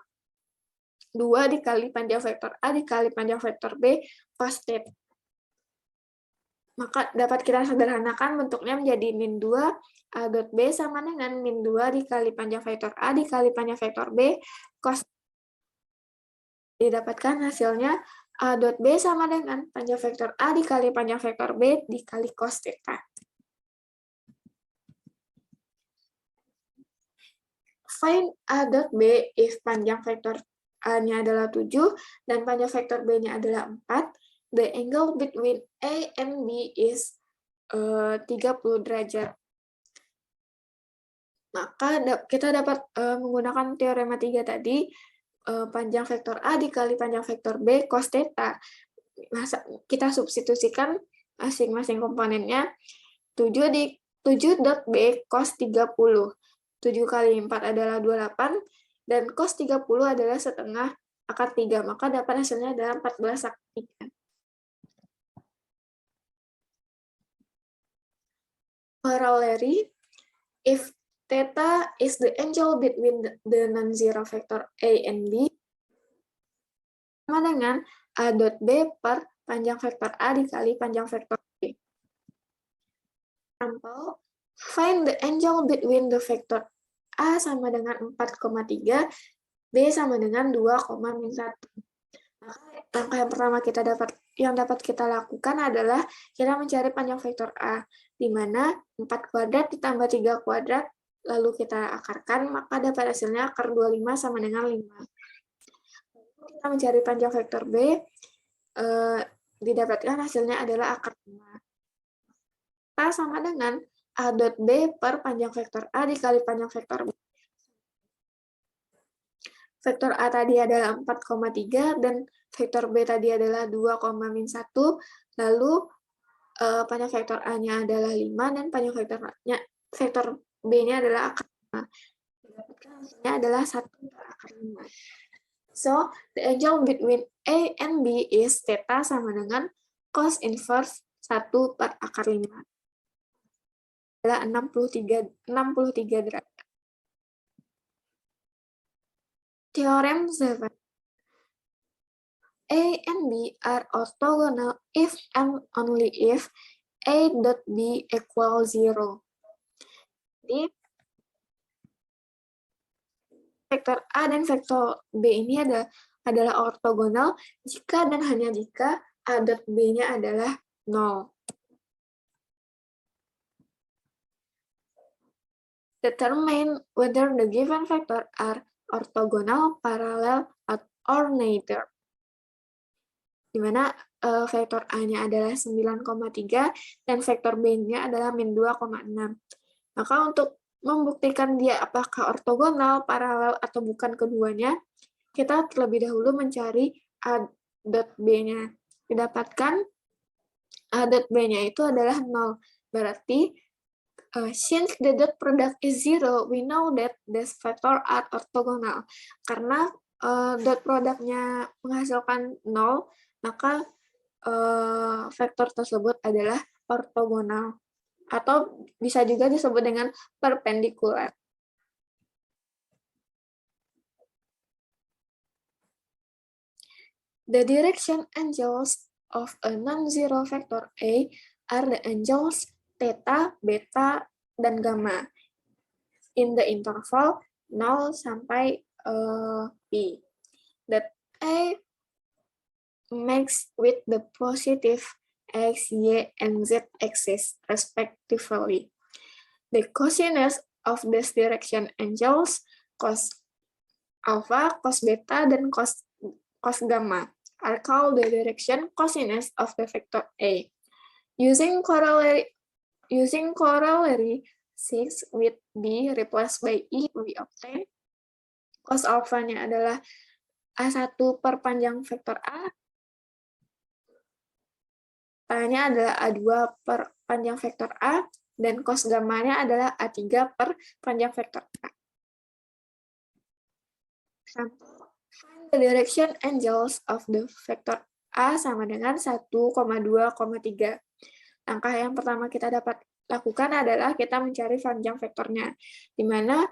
2 dikali panjang vektor A dikali panjang vektor B cos theta. Maka dapat kita sederhanakan bentuknya menjadi min 2 A dot B sama dengan min 2 dikali panjang vektor A dikali panjang vektor B cos. Didapatkan hasilnya A dot B sama dengan panjang vektor A dikali panjang vektor B dikali cos theta. Find A dot B if panjang vektor A-nya adalah 7 dan panjang vektor B-nya adalah 4. The angle between A and B is 30 derajat. Maka kita dapat menggunakan teorema 3 tadi, panjang vektor A dikali panjang vektor B cos theta. Kita substitusikan masing-masing komponennya. 7 dot B cos 30. 7 kali 4 adalah 28, dan cos 30 adalah setengah akar 3, maka dapat hasilnya adalah 14 akar 3. Corollary, if theta is the angle between the non-zero vector A and B, sama dengan A dot B per panjang vektor A dikali panjang vektor B. Example, find the angle between the vector A sama dengan 4,3, B sama dengan 2,1. Langkah yang pertama yang dapat kita lakukan adalah kita mencari panjang vektor A, di mana 4 kuadrat ditambah 3 kuadrat, lalu kita akarkan, maka dapat hasilnya akar 25 sama dengan 5. Kita mencari panjang vektor B, didapatkan hasilnya adalah akar 5. A sama dengan A dot B per panjang vektor A dikali panjang vektor B. Vektor A tadi adalah 4,3 dan vektor B tadi adalah 2,-1, lalu panjang vektor A-nya adalah 5 dan panjang vektor B-nya adalah akar 5. Didapatkan hasilnya adalah 1 per akar 5. So, the angle between A and B is theta sama dengan cos inverse 1 per akar 5. Adalah 63 derajat. Theorem 7. A and B are orthogonal if and only if A dot B equal 0. Jadi, vektor A dan vektor B ini adalah ortogonal jika dan hanya jika A dot B-nya adalah 0. Determine whether the given vector are orthogonal, parallel, or neither. Di mana vektor A-nya adalah 9,3 dan vektor B-nya adalah min 2,6. Maka untuk membuktikan dia apakah ortogonal, paralel, atau bukan keduanya, kita terlebih dahulu mencari A dot B-nya. Didapatkan A dot B-nya itu adalah 0. Berarti, since the dot product is 0, we know that this vector are orthogonal. Karena dot produknya menghasilkan 0, maka vektor tersebut adalah ortogonal. Atau bisa juga disebut dengan perpendikular. The direction angles of a non-zero vector A are the angles theta, beta, dan gamma in the interval 0 sampai P. That A makes with the positive X, Y, and Z axis respectively. The cosinus of this direction angles cos alpha, cos beta, dan cos gamma are called the direction cosinus of the vector A. Using corollary 6 with B replaced by E, we obtain cos alpha-nya adalah A1 per panjang vektor A, A-nya adalah A2 per panjang vektor A, dan cos gamma-nya adalah A3 per panjang vektor A. Find the direction angles of the vector A sama dengan 1,2,3. Langkah yang pertama kita dapat lakukan adalah kita mencari panjang vektornya, di mana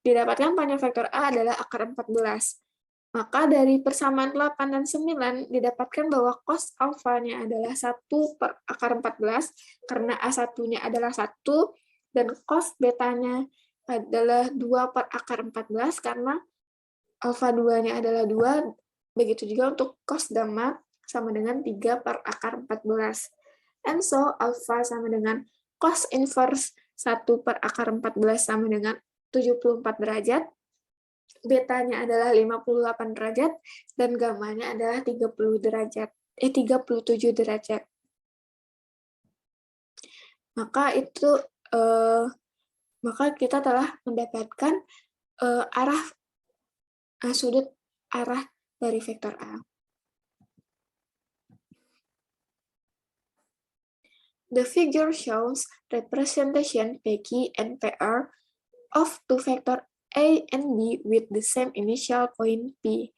didapatkan panjang vektor A adalah akar 14. Maka dari persamaan 8 dan 9 didapatkan bahwa cos alfa-nya adalah 1 per akar 14, karena A1-nya adalah 1, dan cos betanya adalah 2 per akar 14, karena alfa 2-nya adalah 2, begitu juga untuk cos gamma sama dengan 3 per akar 14. And so, alfa sama dengan cos inverse 1 per akar 14 sama dengan 74 derajat, betanya adalah 58 derajat, dan gamanya adalah 37 derajat. Maka kita telah mendapatkan sudut arah dari vektor A. The figure shows representation PQ and PR of two vector A and B with the same initial point P.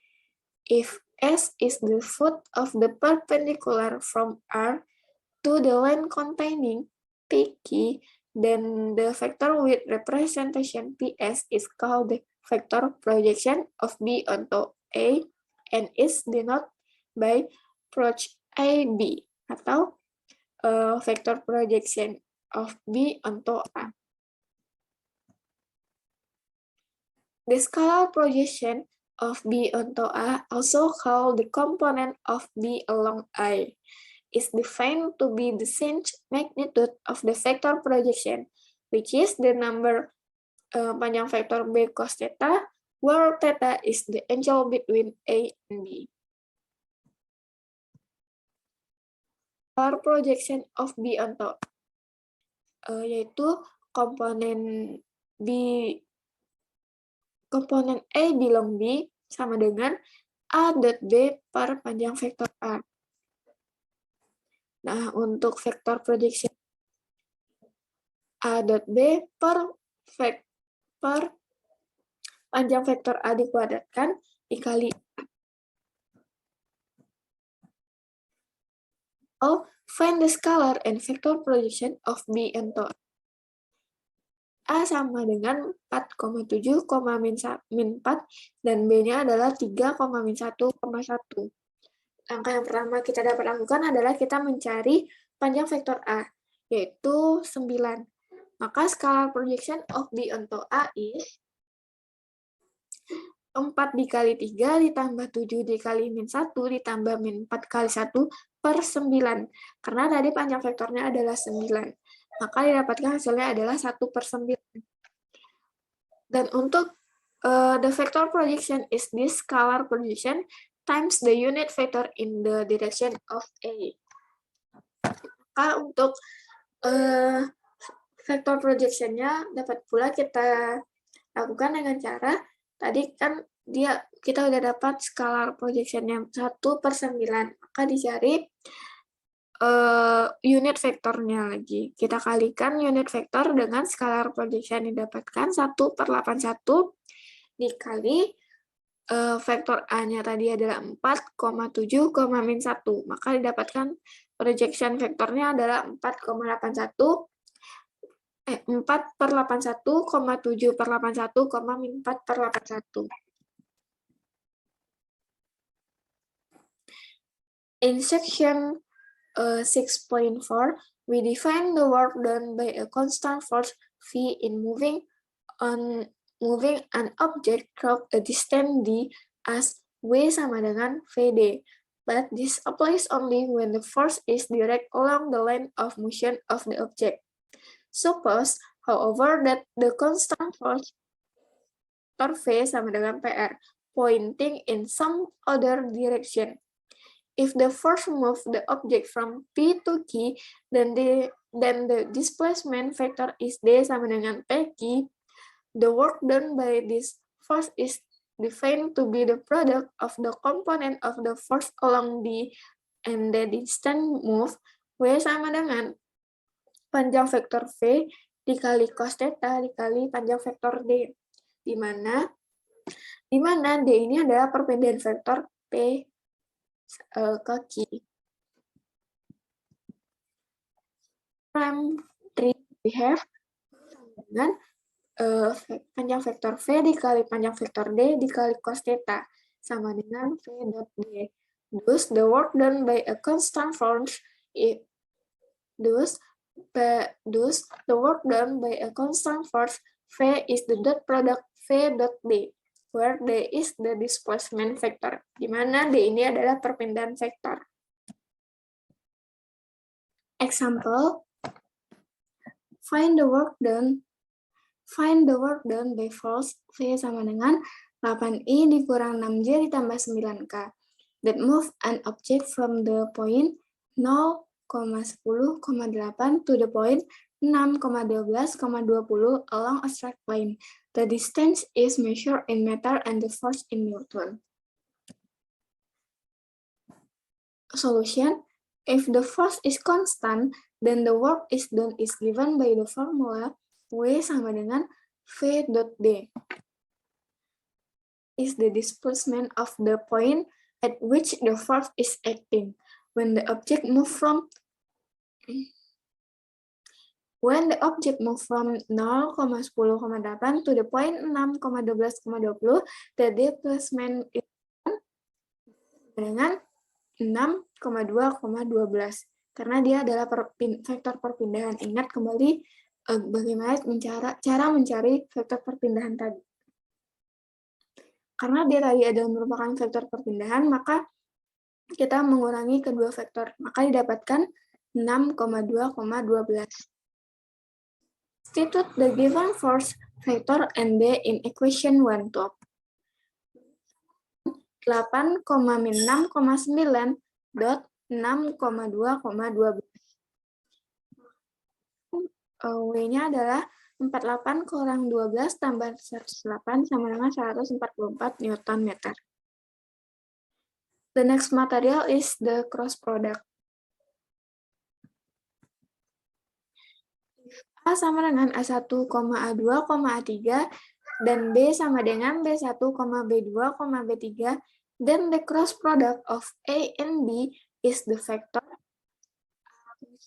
If S is the foot of the perpendicular from R to the line containing PQ, then the vector with representation PS is called the vector projection of B onto A and is denoted by proj AB, atau vector projection of B onto A. The scalar projection of B onto A, also called the component of B along A, is defined to be the change magnitude of the vector projection, which is the number panjang vektor B cos theta, where theta is the angle between A and B. Scalar projection of B onto yaitu komponen A belong B sama dengan A dot B per panjang vektor A. Nah, untuk vektor projection A dot B per panjang vektor A dikuadratkan dikali find the scalar and vector projection of B onto A sama dengan 4,7, min 4, dan B-nya adalah 3, min 1,1. Langkah yang pertama kita dapat lakukan adalah kita mencari panjang vektor A, yaitu 9. Maka scalar projection of B onto A is 4 dikali 3 ditambah 7 dikali min 1 ditambah min 4 kali 1 per 9. Karena tadi panjang vektornya adalah 9. Maka didapatkan hasilnya adalah 1 per 9. Dan untuk the vector projection is this scalar projection times the unit vector in the direction of A. Maka untuk vector projection-nya dapat pula kita lakukan dengan cara, tadi kan kita udah dapat scalar projection-nya 1 per 9, maka dicari unit vektornya lagi. Kita kalikan unit vektor dengan scalar projection yang didapatkan 1 per 81 dikali vektor A-nya tadi adalah 4,7, min 1. Maka didapatkan projection vektornya adalah 4,81, 4 per 81, 7 per 81, min 4 per 81. In section 6.4, we define the work done by a constant force V in moving an object through a distance d as W sama dengan Vd. But this applies only when the force is direct along the line of motion of the object. Suppose, however, that the constant force V sama dengan PR, pointing in some other direction. If the force moves the object from P to Q, then the displacement vector is D sama dengan PQ. The work done by this force is defined to be the product of the component of the force along D and the distance move, W sama dengan panjang vektor V dikali cos theta dikali panjang vektor D, di mana D ini adalah perpindahan vektor P ke Q. Prime 3 we have dengan panjang vektor V dikali panjang vektor D dikali cos theta sama dengan V dot D. Thus, the work done by a constant force the work done by a constant force V is the dot product V dot D, where D is the displacement vector, di mana D ini adalah perpindahan vektor. Example, find the work done by force V sama dengan 8I dikurang 6J ditambah 9K that move an object from the point 0,10,8 to the point 6,12,20 along a straight line. The distance is measured in meter and the force in Newton. Solution: if the force is constant, then the work is done is given by the formula W sama dengan V dot D is the displacement of the point at which the force is acting. When the object moves from 0,10,8 to the point 6,12,20, the displacement is dengan 6,2,12 karena dia adalah vektor perpindahan. Ingat kembali bagaimana cara mencari vektor perpindahan tadi. Karena dia tadi adalah merupakan vektor perpindahan, maka kita mengurangi kedua vektor, maka didapatkan 6,2,12. Substitute the given force vector and D in equation 112. 8,6,9 dot 6,2,12. W-nya adalah 48 kurang 12 tambah 108 sama dengan 144 Newton meter. The next material is the cross product. A sama dengan A1, A2, A3, dan B sama dengan B1, B2, B3, then the cross product of A and B is the vector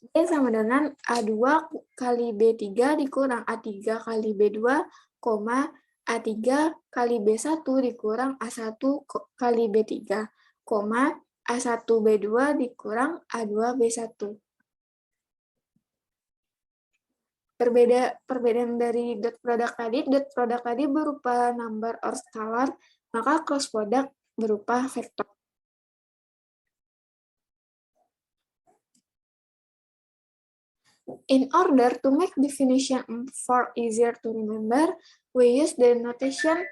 B sama dengan A2 kali B3 dikurang A3 kali B2, A3 kali B1 dikurang A1 kali B3, A1 B2 dikurang A2 B1. Perbedaan dari dot product tadi berupa number or scalar, maka cross product berupa vektor. In order to make definition for easier to remember, we use the notation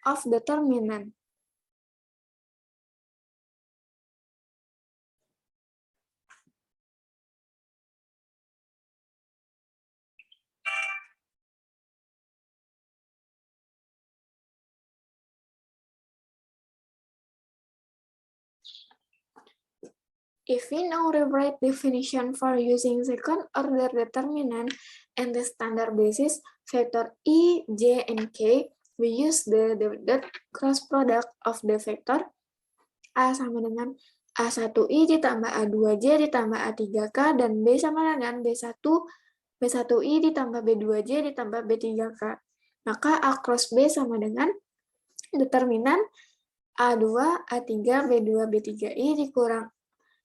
of determinant. If we now rewrite definition for using second order determinant and the standard basis vector E, J, and K, we use the cross product of the vector A sama dengan A1I ditambah A2J ditambah A3K dan B sama dengan B1I ditambah B2J ditambah B3K. Maka A cross B sama dengan determinan A2, A3, B2, B3I dikurang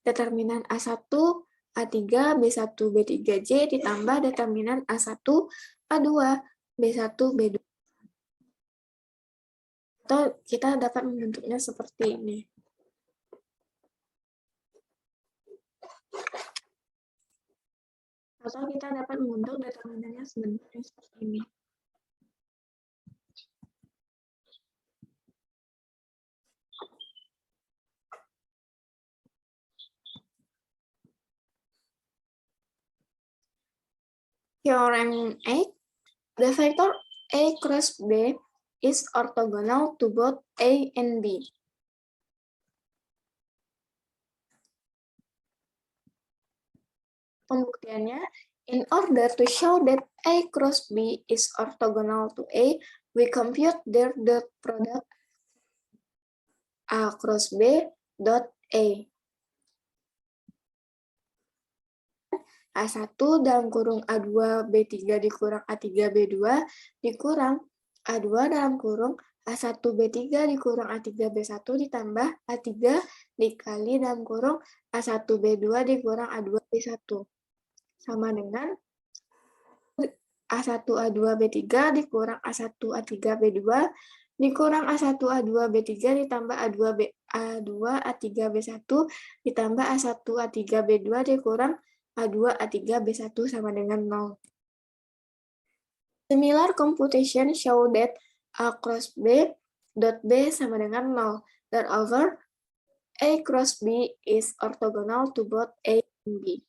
determinan A1, A3, B1, B3J ditambah determinan A1, A2, B1, B2. Atau kita dapat membentuknya seperti ini. Atau kita dapat membentuk determinannya sebenarnya seperti ini. Theorem 8, the vector A cross B is orthogonal to both A and B. Pembuktiannya, in order to show that A cross B is orthogonal to A, we compute their dot product A cross B dot A. A1 dalam kurung A2 B3 dikurang A3 B2 dikurang A2 dalam kurung A1 B3 dikurang A3 B1 ditambah A3 dikali dalam kurung A1 B2 dikurang A2 B1 sama dengan A1 A2 B3 dikurang A1 A3 B2 dikurang A1 A2 B3 ditambah A2 A3 B1 ditambah A1 A3 B2 dikurang A2 A3 B1 sama dengan 0. Similar computation show that A cross B dot B sama dengan 0. Therefore, A cross B is orthogonal to both A and B.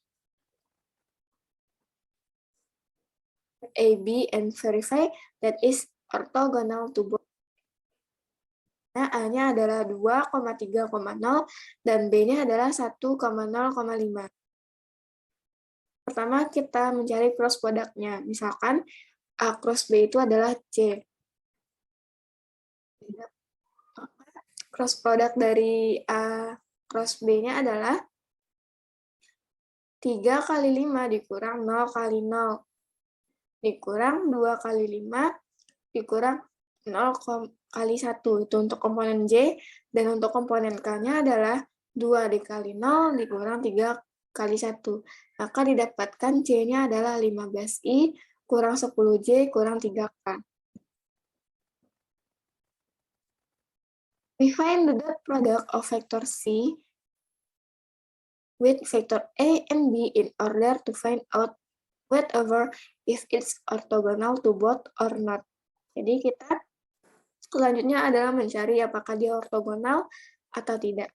A, B, and verify that is orthogonal to both. Nah, A-nya adalah 2,3,0 dan B-nya adalah 1,0,5. Pertama, kita mencari cross product-nya. Misalkan, A cross B itu adalah C. Cross product dari A cross B-nya adalah 3 kali 5 dikurang 0 kali 0. Dikurang 2 kali 5 dikurang 0 kali 1. Itu untuk komponen J. Dan untuk komponen K-nya adalah 2 dikali 0 dikurang 3 kali 1. Maka didapatkan C-nya adalah 15I kurang 10J kurang 3K. We find the dot product of vector C with vector A and B in order to find out whether if it's orthogonal to both or not. Jadi kita selanjutnya adalah mencari apakah dia ortogonal atau tidak.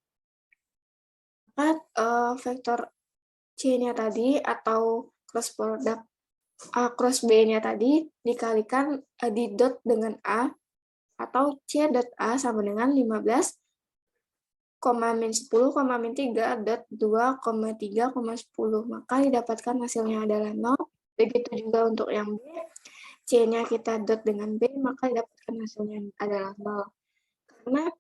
Maka vektor C-nya tadi atau cross product A cross B-nya tadi dikalikan di dot dengan A atau C dot A sama dengan 15, min 10, min 3 dot 2, 3, 10. Maka didapatkan hasilnya adalah 0. Begitu juga untuk yang B. C-nya kita dot dengan B, maka didapatkan hasilnya adalah 0. Karena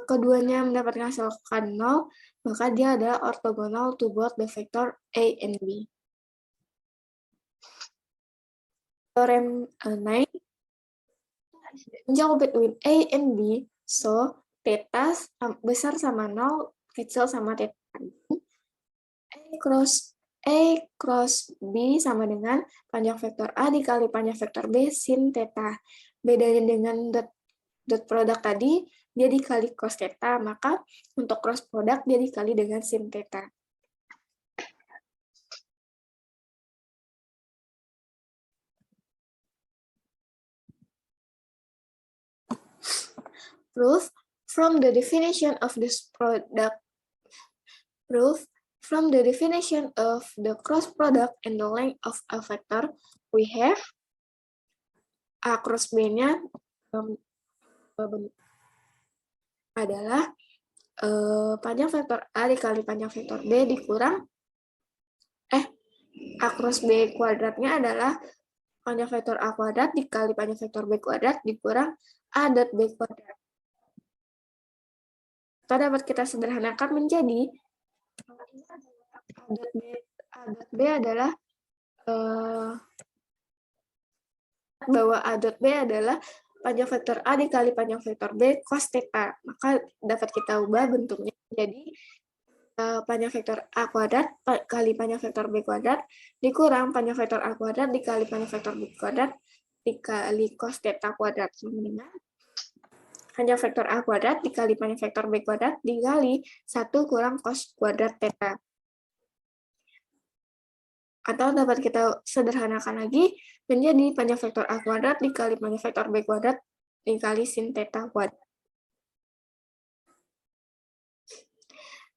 keduanya mendapatkan hasilkan 0, maka dia adalah orthogonal to both the vector A and B. Theorem 9, jauh between A and B, so theta besar sama 0, kecil sama theta. A cross B sama dengan panjang vektor A dikali panjang vektor B sin theta. Bedanya dengan dot dot product tadi dia dikali cos theta, maka untuk cross product dia dikali dengan sin theta. Proof from the definition of this product. Proof from the definition of the cross product and the length of a vector, we have A cross B-nya adalah panjang vektor A dikali panjang vektor B dikurang A cross B kuadratnya adalah panjang vektor A kuadrat dikali panjang vektor B kuadrat dikurang A dot B kuadrat. Atau dapat kita sederhanakan menjadi A dot B adalah bahwa A dot B adalah panjang vektor A dikali panjang vektor B cos theta. Maka dapat kita ubah bentuknya jadi panjang vektor A kuadrat kali panjang vektor B kuadrat dikurang panjang vektor A kuadrat dikali panjang vektor B kuadrat dikali cos theta kuadrat sama dengan panjang vektor A kuadrat dikali panjang vektor B kuadrat dikali 1 kurang cos kuadrat theta. Atau dapat kita sederhanakan lagi menjadi panjang vektor A kuadrat dikali panjang vektor B kuadrat dikali sin theta kuadrat.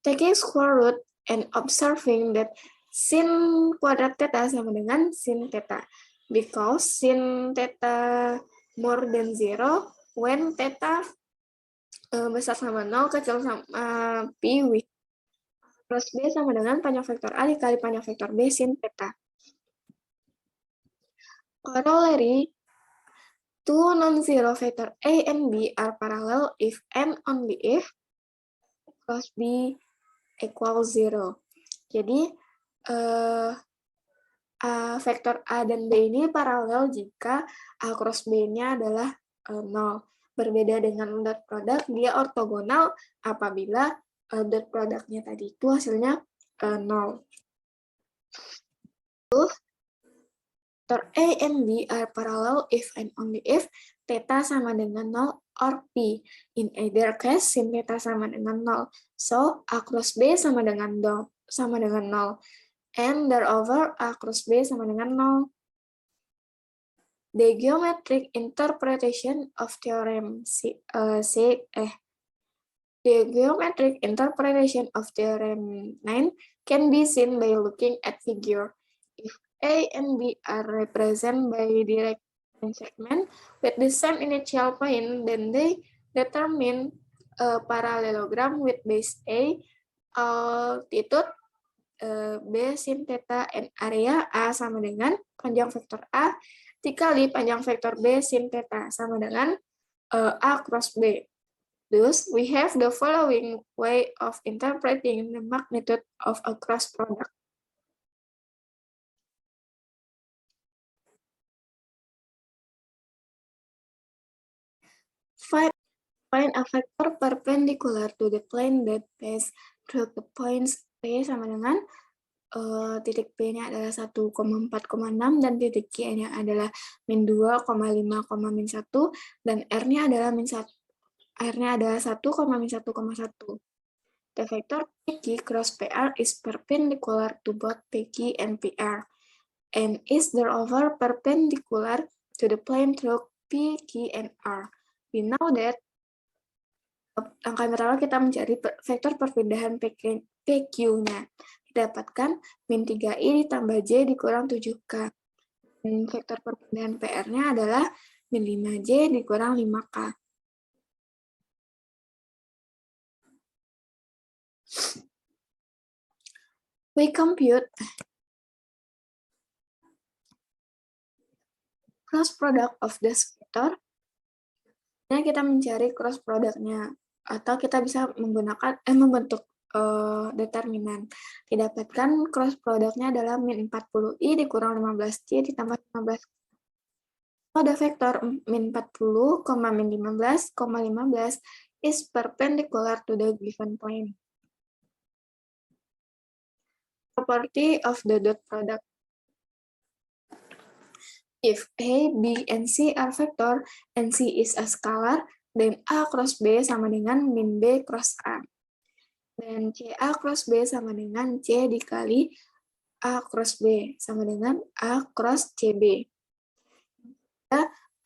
Taking square root and observing that sin kuadrat theta sama dengan sin theta. Because sin theta more than 0 when theta besar sama 0 kecil sama pi with cross B sama dengan panjang vektor A dikali panjang vektor B sin theta. Corollary, two non-zero vector A and B are parallel if and only if cross B equals 0. Jadi, vektor A dan B ini paralel jika A cross B-nya adalah 0. Berbeda dengan dot product, dia ortogonal apabila dot product-nya tadi itu hasilnya 0. Vector A and B are parallel if and only if theta sama dengan 0 or P. In either case, sin theta sama dengan 0. So, A cross B sama dengan 0. And therefore, A cross B sama dengan 0. The geometric interpretation of theorem The geometric interpretation of theorem 9 can be seen by looking at figure. If A and B are represented by direct segment with the same initial point, then they determine a parallelogram with base A, altitude B sin theta, and area A sama dengan panjang vektor A dikali panjang vektor B sin theta sama dengan A cross B. Thus, we have the following way of interpreting the magnitude of a cross product. Find a vector perpendicular to the plane that passes through the points P sama dengan titik P-nya adalah 1,4,6 dan titik Q-nya adalah min 2,5, min 1 dan R-nya adalah min 1. R-nya adalah 1, min 1,1. The vector PQ cross PR is perpendicular to both PQ and PR and is therefore perpendicular to the plane through PQ and R. We know that langkah pertama kita mencari vektor perpindahan PQ-nya. Didapatkan min 3i ditambah j dikurang 7k. Dan vektor perpindahan PR-nya adalah min 5j dikurang 5k. We compute cross product of this vector. Nah, kita mencari cross product-nya atau kita bisa menggunakan membentuk determinan. Didapatkan cross product-nya adalah min 40i dikurang 15j ditambah 15. Pada vektor min 40, min 15, 15 is perpendicular to the given plane. Property of the dot product. If A, B, and C are vector, and C is a scalar, Dan A cross B sama dengan min B cross A. Dan CA cross B sama dengan C dikali A cross B sama dengan A cross CB.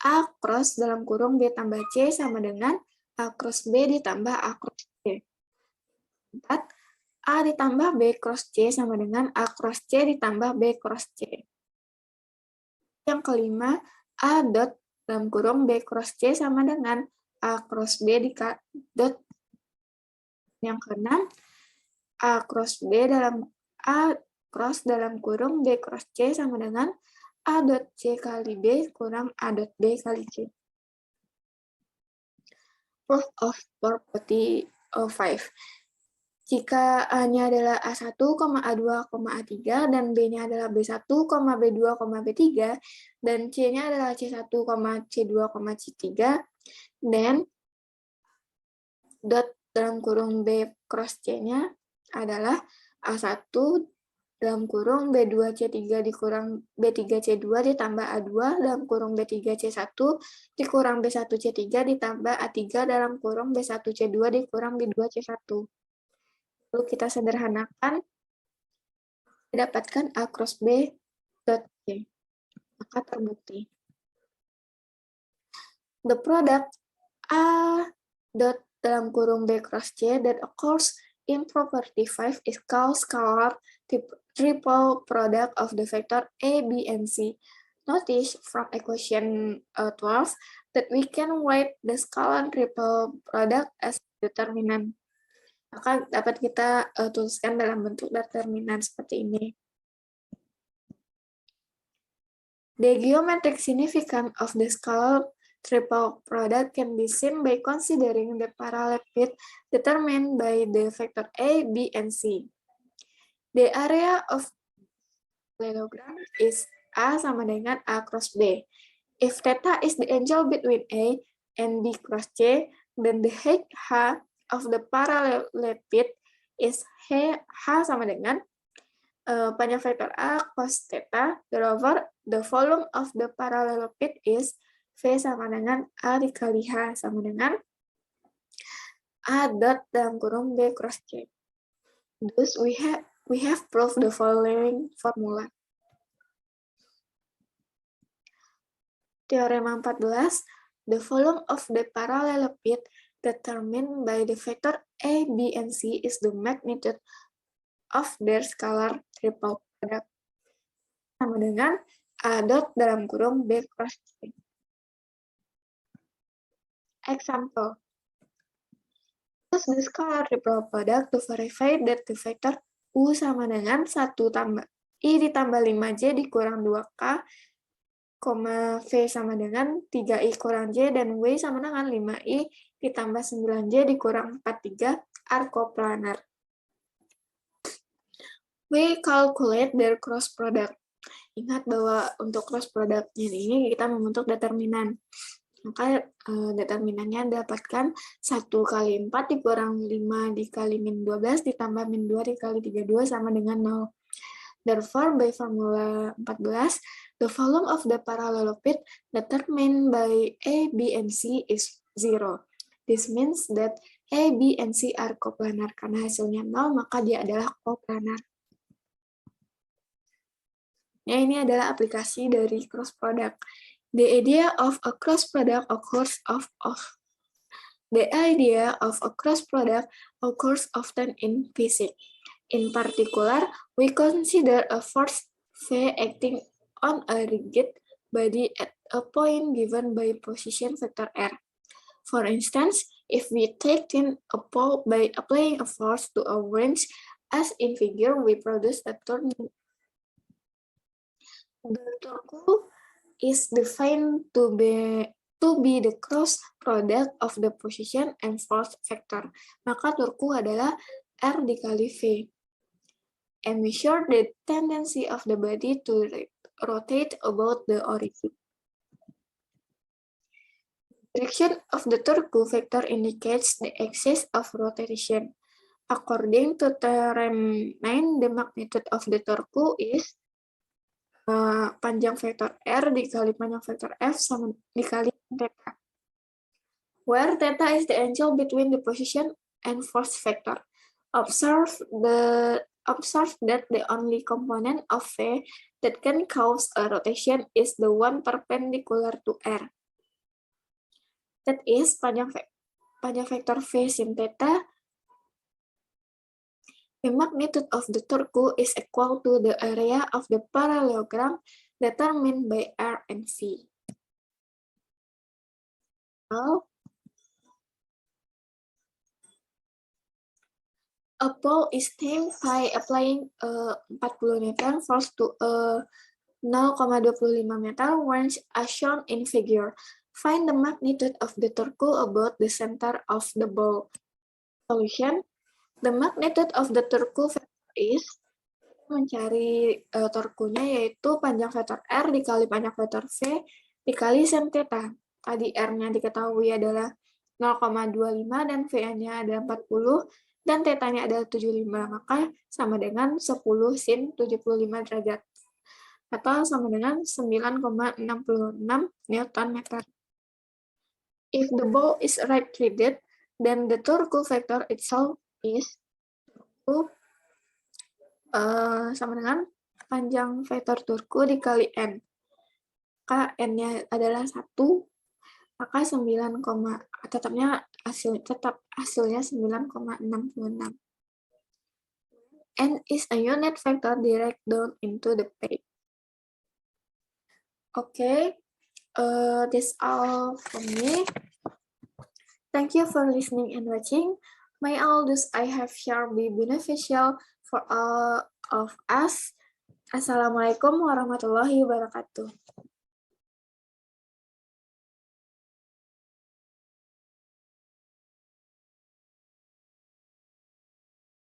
A cross dalam kurung B tambah C sama dengan A cross B ditambah A cross C. 4. A ditambah B cross C sama dengan A cross C ditambah B cross C. Yang kelima, A dot dalam kurung B cross C sama dengan A cross B dot. Yang keenam, A cross dalam kurung B cross C sama dengan A dot C kali B kurang A dot B kali C. Proof of property 5. Jika A-nya adalah A1, A2, A3, dan B-nya adalah B1, B2, B3, dan C-nya adalah C1, C2, C3, dan dot dalam kurung B cross C-nya adalah A1 dalam kurung B2 C3 dikurang B3 C2 ditambah A2 dalam kurung B3 C1 dikurang B1 C3 ditambah A3 dalam kurung B1 C2 dikurang B2 C1. Lalu kita sederhanakan, didapatkan A cross B dot C. Maka terbukti. The product A dot dalam kurung B cross C that occurs in property 5 is called scalar triple product of the vector A, B, and C. Notice from equation 12 that we can write the scalar triple product as determinant. Maka dapat kita tuliskan dalam bentuk determinan seperti ini. The geometric significance of the scalar triple product can be seen by considering the parallelepiped determined by the vector A, B, and C. The area of parallelogram is A sama dengan A cross B. If theta is the angle between A and B cross C, then the height H of the parallelepiped is H sama dengan panjang vektor A cos theta over the volume of the parallelepiped is V sama dengan A dikali H sama dengan A dot dalam kurung B cross C. Thus we have proved the following formula. Teorema 14, the volume of the parallelepiped determined by the vector A, B, and C is the magnitude of their scalar triple product. Sama dengan A dot dalam kurung B cross C. Example. Use the scalar triple product to verify that the vector U sama dengan 1 tambah I ditambah 5J dikurang 2K, V sama dengan 3I kurang J, dan W sama dengan 5I ditambah 9J dikurang 43 are coplanar. We calculate their cross product. Ingat bahwa untuk cross product-nya ini kita membentuk determinan. Maka determinannya dapatkan 1 kali 4 dikurang 5 dikali min 12 ditambah min 2 dikali 32 sama dengan 0. Therefore, by formula 14, the volume of the parallelepiped determined by A, B, and C is 0. This means that A, B, and C are coplanar. Karena hasilnya 0, maka dia adalah coplanar. Ya, ini adalah aplikasi dari cross product. The idea of a cross product occurs often in physics. In particular, we consider a force V acting on a rigid body at a point given by position vector R. For instance, if we take in a pole by applying a force to a wrench, as in figure, we produce a torque. The torque is defined to be the cross product of the position and force vector. Maka torque adalah R dikali V. And measure the tendency of the body to rotate about the origin. The direction of the torque vector indicates the axis of rotation. According to theorem 9, the magnitude of the torque is panjang vektor R dikali panjang vektor F sama dikali theta. where theta is the angle between the position and force vector. Observe that the only component of V that can cause a rotation is the one perpendicular to R. That is, panjang vector V sin theta. The magnitude of the torque is equal to the area of the parallelogram determined by R and V. Now, a pole is tamed by applying a 40 Newton force to a 0,25 meter wrench as shown in figure. Find the magnitude of the torque about the center of the ball. Solution: the magnitude of the torque vector is, mencari torkunya yaitu panjang vektor R dikali panjang vektor V dikali sin theta. Tadi R-nya diketahui adalah 0,25 dan V-nya ada 40 dan theta-nya adalah 75, maka sama dengan 10 sin 75 derajat atau sama dengan 9,66 Newton meter. If the ball is right-handed, then the torque vector itself is sama dengan panjang vektor torque dikali N. Maka N-nya adalah 1, maka 9, tetap hasilnya 9,66. N is a unit vector direct down into the page. Okay, that's all from me. Thank you for listening and watching. May all those I have shared be beneficial for all of us. Assalamualaikum warahmatullahi wabarakatuh.